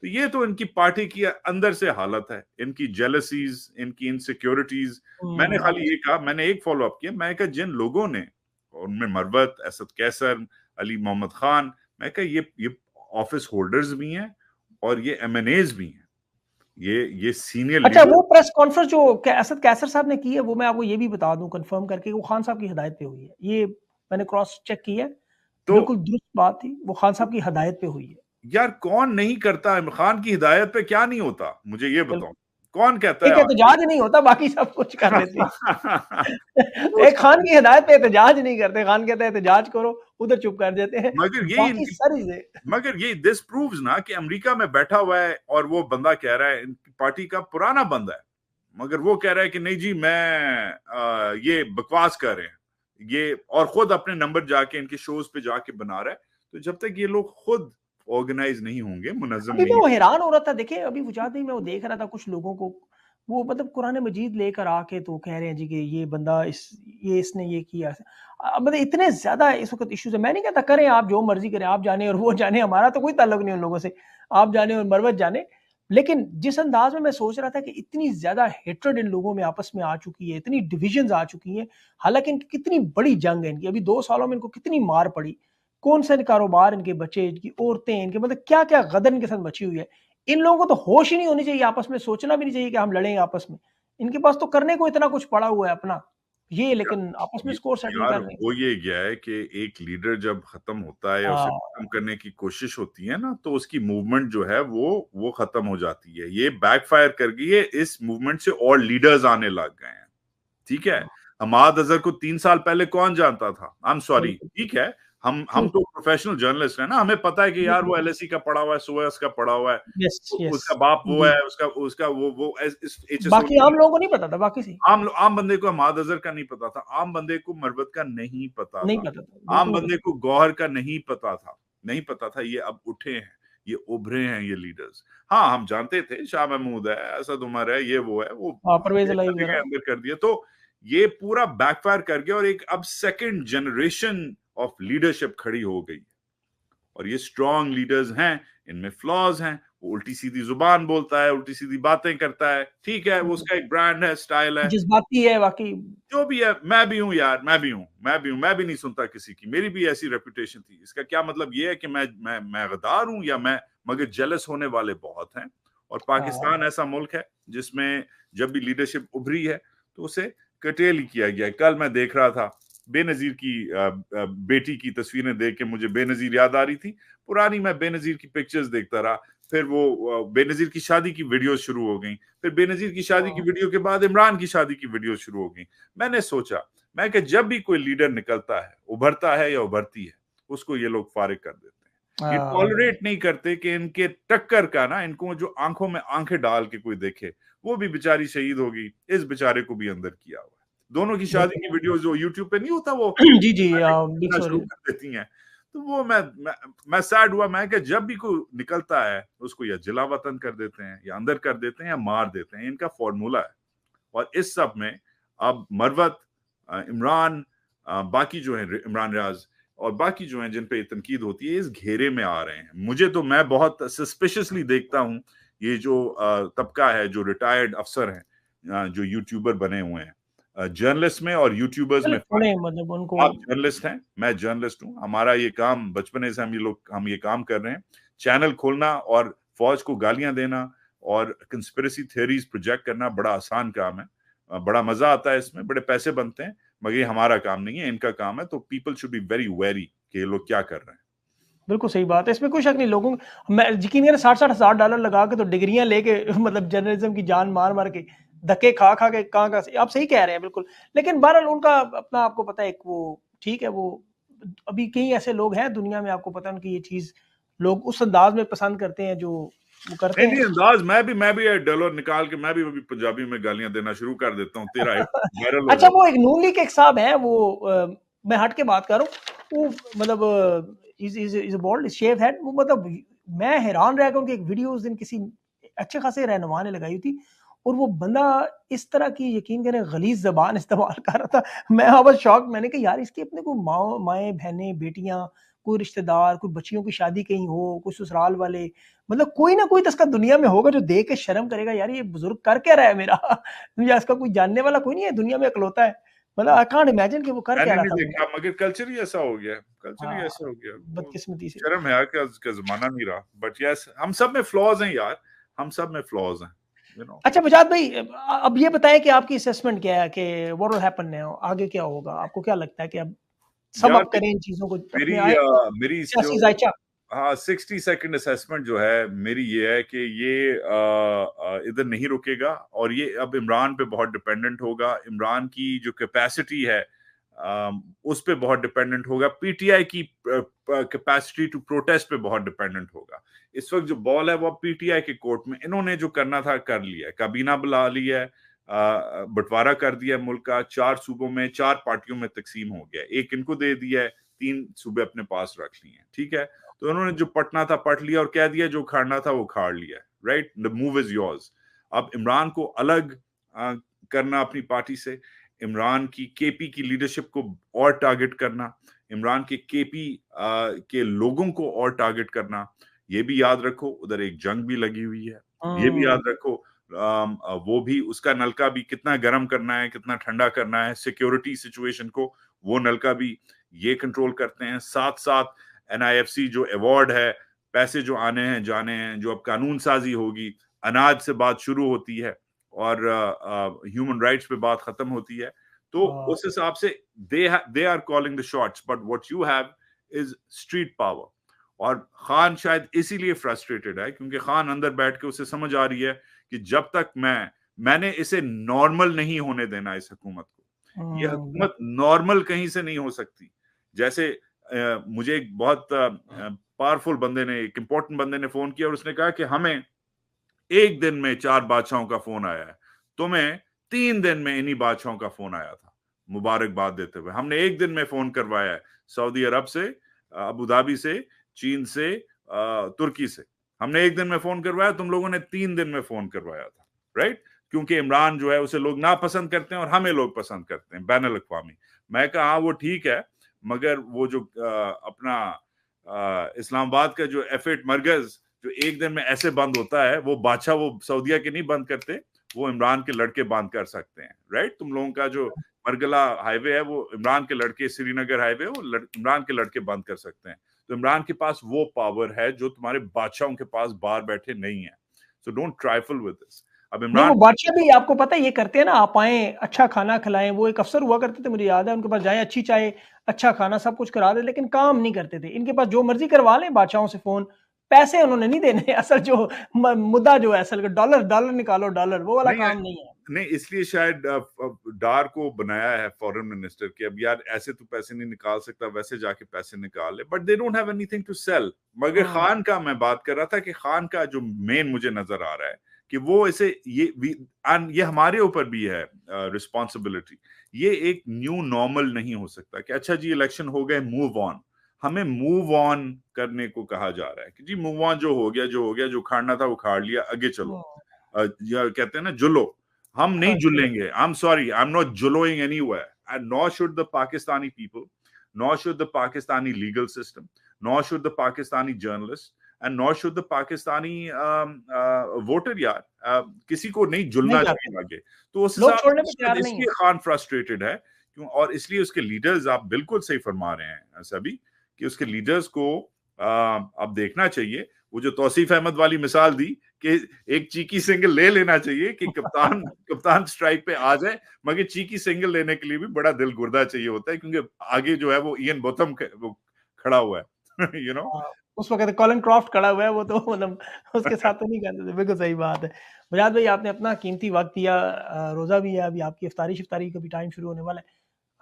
तो ये तो इनकी पार्टी की अंदर से हालत है, इनकी जेलसीज, इनकी इनसिक्योरिटीज। मैंने खाली ये कहा, मैंने एक फॉलो अप किया, मैं कहा जिन लोगों ने, उनमें मरवत, असद कैसर, अली मोहम्मद खान, मैं कहा ये ऑफिस होल्डर्स भी हैं और ये एमएनएज भी हैं, ये सीनियर अच्छा, लीडर। वो प्रेस कॉन्फ्रेंस जो असद कैसर साहब ने की है, वो मैं आपको ये भी बता दूं कंफर्म करके, वो खान साहब की हिदायत पे हुई है। ये मैंने क्रॉस चेक किया है, तो बिल्कुल दुरुस्त बात थी, वो खान साहब की हिदायत पे हुई है। यार कौन नहीं करता, खान की हिदायत पे क्या नहीं होता, मुझे ये बताओ, बिल्कुल, कौन कहता एक है एहतजाज नहीं होता, बाकी सब कुछ कर लेते हैं। तो एक खान की हिदायत पे एहतजाज नहीं करते, खान कहते हैं एहतजाज करो, उधर चुप कर देते हैं, मगर ये बाकी सारी मगर ये दिस प्रूव्स ना कि अमेरिका में बैठा हुआ है और वो बंदा कह रहा है, इनकी पार्टी का पुराना बंदा है, मगर वो कह रहा है कि नहीं जी मैं ये बकवास कर रहे हैं ये, और खुद अपने नंबर जाके इनके शोज पे जाके बना रहा है। तो जब तक ये लोग खुद ऑर्गेनाइज नहीं होंगे, मुनज़्ज़म अभी मैं नहीं। वो हैरान हो रहा था, देखिए अभी वजात नहीं, मैं वो देख रहा था कुछ लोगों को, वो मतलब कुरान मजीद लेकर आके तो कह रहे हैं जी कि ये बंदा इसने ये किया। मतलब इतने ज्यादा इस वक्त इश्यूज है। मैं नहीं कहता करें आप जो मर्जी करें, आप जाने और वो जाने, हमारा तो कोई ताल्लुक नहीं उन लोगों से, आप जाने और मरवत जाने। लेकिन जिस अंदाज में मैं सोच रहा था कि इतनी ज्यादा हेट्रेड इन लोगों में आपस में आ चुकी है, इतनी डिविजन आ चुकी हैं, हालांकि इनकी कितनी बड़ी जंग है, इनकी अभी 2 सालों में इनको कितनी मार पड़ी, कौन सा कारोबार इनके बच्चे, इनकी औरतें, इनके मतलब क्या क्या गदर इनके साथ मची हुई है। इन लोगों को तो होश ही नहीं होनी चाहिए, आपस में सोचना भी नहीं चाहिए कि हम लड़ेंगे आपस में। इनके पास तो करने को इतना कुछ पड़ा हुआ है अपना, ये लेकिन आपस में स्कोर सेटल यार कर रहे हैं। हो ये गया है कि एक लीडर जब खत्म होता है या उसे खत्म करने की कोशिश होती है ना, तो उसकी मूवमेंट जो है वो खत्म हो जाती है। ये बैकफायर कर गई है, इस मूवमेंट से और लीडर्स आने लग गए हैं। ठीक है, हमाद अजहर को 3 साल पहले कौन जानता था? आई एम सॉरी, ठीक है, हम तो प्रोफेशनल जर्नलिस्ट हैं ना, हमें पता है कि यार वो एलएसई का पढ़ा हुआ है, सुएस का पढ़ा हुआ है, यस यस उसका बाप वो है, उसका उसका वो HSO। बाकी आम लोगों को नहीं पता था, बाकी से आम बंदे को हमाद अजहर का नहीं पता था, आम बंदे को मरवत का नहीं पता नहीं था, पता था, आम बिल्कुल नहीं बंदे पता। को गौहर का नहीं पता था, नहीं पता था। ये अब उठे हैं, ये उभरे हैं ये लीडर्स। हाँ, हम जानते थे शाह महमूद है, असद उमर है, ये वो है, वो परवेज इलाही वगैरह। अंदर कर दिया। तो ये पूरा बैकफायर कर गया और एक अब सेकंड जनरेशन ऑफ लीडरशिप खड़ी हो गई। और ये स्ट्रॉन्ग लीडर्स हैं, इनमें फ्लॉज हैं, वो उल्टी सीधी जुबान बोलता है, उल्टी सीधी बातें करता है, ठीक है, वो उसका एक ब्रांड है, स्टाइल है, जज्बाती है बाकी। जो भी है। मैं भी हूं यार, मैं भी नहीं सुनता किसी की, मेरी भी ऐसी रेपुटेशन थी। इसका क्या मतलब ये है कि मैं गद्दार हूं या मैं, मगर जेलस होने वाले बहुत हैं। और पाकिस्तान ऐसा मुल्क है जिसमें जब भी लीडरशिप उभरी है तो उसे कटेल ही किया गया है। कल मैं देख रहा था बेनजीर की बेटी की तस्वीरें देख के मुझे बेनजीर याद आ रही थी पुरानी। मैं बेनजीर की पिक्चर्स देखता रहा, फिर वो बेनजीर की शादी की वीडियो शुरू हो गई, फिर बेनजीर की शादी की वीडियो के बाद इमरान की शादी की वीडियो शुरू हो गई। मैंने सोचा, मैं कि जब भी कोई लीडर निकलता है, उभरता है या उभरती है, उसको ये लोग फारिग कर देते हैं। ये टॉलरेट नहीं करते कि इनके टक्कर का ना, इनको जो आंखों में आंखें डाल के कोई देखे, वो भी बेचारी शहीद होगी, इस बेचारे को भी अंदर किया हुआ है। दोनों की शादी की वीडियो जो यूट्यूब पे नहीं होता, वो जी जी शुरू कर देती हैं। तो वो मैं सैड हुआ। मैं कि जब भी कोई निकलता है उसको या जिला वतन कर देते हैं, या अंदर कर देते हैं, या मार देते हैं। इनका फॉर्मूला है। और इस सब में अब मरवत, इमरान, बाकी जो है इमरान रियाज और बाकी जो हैं जिन पे तनकीद होती है, इस घेरे में आ रहे हैं। मुझे तो, मैं बहुत सस्पिशियसली देखता हूं ये जो तबका है, जो रिटायर्ड अफसर हैं, जो यूट्यूबर बने हुए हैं, जर्नलिस्ट में और यूट्यूबर्स में। मतलब उनको, आप जर्नलिस्ट हैं, मैं जर्नलिस्ट हूं, हमारा ये काम बचपने से हम ये काम कर रहे हैं, चैनल खोलना और फौज को गालियां देना और कंस्पिरेसी थ्योरीज प्रोजेक्ट करना बड़ा आसान काम है, बड़ा मजा आता है इसमें, बड़े पैसे बनते हैं, मगर ये हमारा काम नहीं है, इनका काम है। तो people should be very very कि ये लोग क्या कर रहे हैं। बिल्कुल सही बात है, इसमें कोई शक नहीं। लोगों, मैं यकीन करें $60,000 लगा के तो डिग्रियां लेके मतलब जर्नलिज्म की जान मार मार के, धक्के खा खा के कहाँ से, आप सही कह रहे हैं बिल्कुल। लेकिन बहरहाल उनका अपना, आपको पता है, एक वो ठीक है, वो अभी कई ऐसे लोग हैं दुनिया में, आपको पता है उनकी ये चीज लोग उस अंदाज में पसंद करते हैं जो वो करते नहीं हैं। अंदाज, मैं भी डॉलर निकाल के मैं भी पंजाबी में गालियां देना शुरू कर देता हूँ, तेरा वायरल हो अच्छा, जाता वो एक नून लीग के एक साहब हैं, वो मैं हट के बात कर रहा हूँ, वो मतलब इज बॉल्ड शेव हेड, वो मतलब मैं हैरान रह गया। उनकी एक वीडियो उस दिन किसी अच्छे खासे रहनुमा ने लगाई हुई थी, और वो बंदा इस तरह की यकीन करें गलीज जबान इस्तेमाल कर रहा था। मैं बस शॉक, मैंने कहा यार इसके अपने को माएँ बहनें बेटियां, कोई रिश्तेदार, कोई बच्चियों की शादी कहीं हो, कोई ससुराल वाले, मतलब कोई ना कोई तो इसका दुनिया में होगा जो देख के शर्म करेगा, यार ये बुजुर्ग कर क्या रहा है मेरा। या इसका कोई जानने वाला कोई नहीं है, दुनिया में इकलौता है। मतलब आई कांट इमेजिन कि वो कर क्या मैंने रहा नहीं था देखा, बंदा। मगर कल्चर ही ऐसा हो गया, कल्चर ही हाँ, ऐसा हो गया। वो बदकिस्मती से। शर्म है यार का जमाना नहीं रहा। बट यस, हम सब में फ्लॉज हैं यार, हम सब में फ्लॉज हैं, यू नो। अच्छा बजाज भाई, अब ये बताएं कि आपकी असेसमेंट क्या है, कि व्हाट विल हैपन नाउ, आगे क्या होगा, आपको क्या लगता है कि अब सम यार अप करें इन चीजों को मेरी अपने आए मेरी जो सियासी जायचा। हाँ 60 सेकंड असेसमेंट जो है मेरी, ये है कि ये इधर नहीं रुकेगा, और ये अब इमरान पे बहुत डिपेंडेंट होगा। इमरान की जो कैपेसिटी है उस पे बहुत डिपेंडेंट होगा। पीटीआई की कैपेसिटी टू प्रोटेस्ट पे बहुत डिपेंडेंट होगा। इस वक्त जो बॉल है वो पीटीआई के कोर्ट में। इन्होंने जो करना था कर लिया है, काबीना बुला लिया है, बंटवारा कर दिया है मुल्क का, 4 सूबों में 4 पार्टियों में तकसीम हो गया, एक इनको दे दिया है, 3 सूबे अपने पास रख लिए हैं, ठीक है। तो उन्होंने जो पटना था पट लिया, और कह दिया जो उखाड़ना था वो उखाड़ लिया, right, the move is yours. अब इमरान को अलग करना अपनी पार्टी से, इमरान की केपी की लीडरशिप को और टारगेट करना, इमरान के केपी के लोगों को और टारगेट करना। ये भी याद रखो उधर एक जंग भी लगी हुई है, ये भी याद रखो। वो भी, उसका नलका भी कितना गर्म करना है, कितना ठंडा करना है, सिक्योरिटी सिचुएशन को, वो नलका भी ये कंट्रोल करते हैं। साथ साथ एनआईएफसी जो अवार्ड है, पैसे जो आने हैं जाने हैं, जो अब कानून साजी होगी, अनाज से बात शुरू होती है और ह्यूमन राइट्स पे बात खत्म होती है। तो उस हिसाब से they are calling the shots, but what you have is street power. और खान शायद इसीलिए फ्रस्ट्रेटेड है, क्योंकि खान अंदर बैठ के उसे समझ आ रही है कि जब तक मैंने इसे नॉर्मल नहीं होने देना इस हुकूमत को। ये हुकूमत नॉर्मल कहीं से नहीं हो सकती। जैसे मुझे एक बहुत पावरफुल बंदे ने, एक इंपॉर्टेंट बंदे ने फोन किया और उसने कहा कि हमें एक दिन में 4 बादशाहों का फोन आया है, तुम्हें 3 दिन में इन्हीं बादशाहों का फोन आया था मुबारकबाद देते हुए। हमने एक दिन में फोन करवाया है सऊदी अरब से, अबू धाबी से, चीन से, तुर्की से। हमने एक दिन में फोन करवाया, तुम लोगों ने 3 दिन में फोन करवाया था, राइट। क्योंकि इमरान जो है उसे लोग ना पसंद करते हैं और हमें लोग पसंद करते हैं, बैनुल अक़वामी। मैं कहा हाँ वो ठीक है, मगर वो जो अपना इस्लामाबाद का जो F8 मरकज जो एक दिन में ऐसे बंद होता है, वो बादशाह, वो सऊदिया के नहीं बंद करते, वो इमरान के लड़के बंद कर सकते हैं, राइट। तुम लोगों का जो मरगला हाईवे है वो इमरान के लड़के, श्रीनगर हाईवे वो इमरान के लड़के बंद कर सकते हैं। तो इमरान के पास वो पावर है जो तुम्हारे बादशाहों के पास बाहर बैठे नहीं है। So don't trifle with this. अब नहीं, वो इमरान बादशाह भी आपको पता है ये करते हैं ना, आप आए अच्छा खाना खिलाएं, वो एक अफसर हुआ करते थे मुझे याद है, उनके पास जाए अच्छी चाय अच्छा खाना सब कुछ करा दे, लेकिन काम नहीं करते थे। इनके पास जो मर्जी करवा लें बादशाहों से फोन, पैसे उन्होंने नहीं देने। असल जो मुद्दा जो है असल का, डॉलर डॉलर निकालो डॉलर, वो वाला नहीं काम नहीं है। नहीं, इसलिए शायद डार को बनाया है फॉरेन मिनिस्टर कि अब यार ऐसे तो पैसे नहीं निकाल सकता, वैसे जाके पैसे निकाल ले, but they don't have anything to sell. मगर खान का मैं बात कर रहा था कि खान का जो मेन मुझे नजर आ रहा है कि वो इसे ये हमारे ऊपर भी है रिस्पॉन्सिबिलिटी। ये एक न्यू नॉर्मल नहीं हो सकता कि अच्छा जी इलेक्शन हो गए, मूव ऑन। हमें मूव ऑन करने को कहा जा रहा है कि जी मूव ऑन, जो हो गया जो हो गया, जो उखाड़ना था उखाड़ लिया, आगे चलो। या कहते हैं ना जुलो, हम नहीं जुलेंगे। I am sorry, I am not जुलोइंग anywhere, and nor should the Pakistani people, nor should the Pakistani legal system, nor should the Pakistani journalists, and nor should the Pakistani voter यार, किसी को नहीं जुलना चाहिए आगे। तो उस लोग हिसाब छोड़ने पे से तैयार नहीं है। इसलिए खान फ्रस्ट्रेटेड है क्यों, और इसलिए उसके लीडर्स, आप बिल्कुल सही फरमा रहे हैं सभी, कि उसके लीडर्स को अब देखना चाहिए। वो जो तौसीफ अहमद वाली मिसाल दी कि एक चीकी सिंगल ले लेना चाहिए कि कप्तान स्ट्राइक पे आ जाए, मगर चीकी सिंगल लेने के लिए भी बड़ा दिल गुर्दा चाहिए होता है, क्योंकि आगे जो है वो इयन बोथम वो खड़ा हुआ है। यू नो उस वक्त कॉलिन क्रॉफ्ट खड़ा हुआ है, वो तो मतलब उसके साथ तो नहीं कहते थे। बिल्कुल सही बात है। बजाज भाई आपने अपना कीमती वक्त दिया, रोजा भी है अभी, आपकी इफ्तारी शिफ्तारी का भी टाइम शुरू होने वाला है।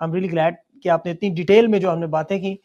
आई एम रियली ग्लैड कि आपने इतनी डिटेल में जो हमने बातें की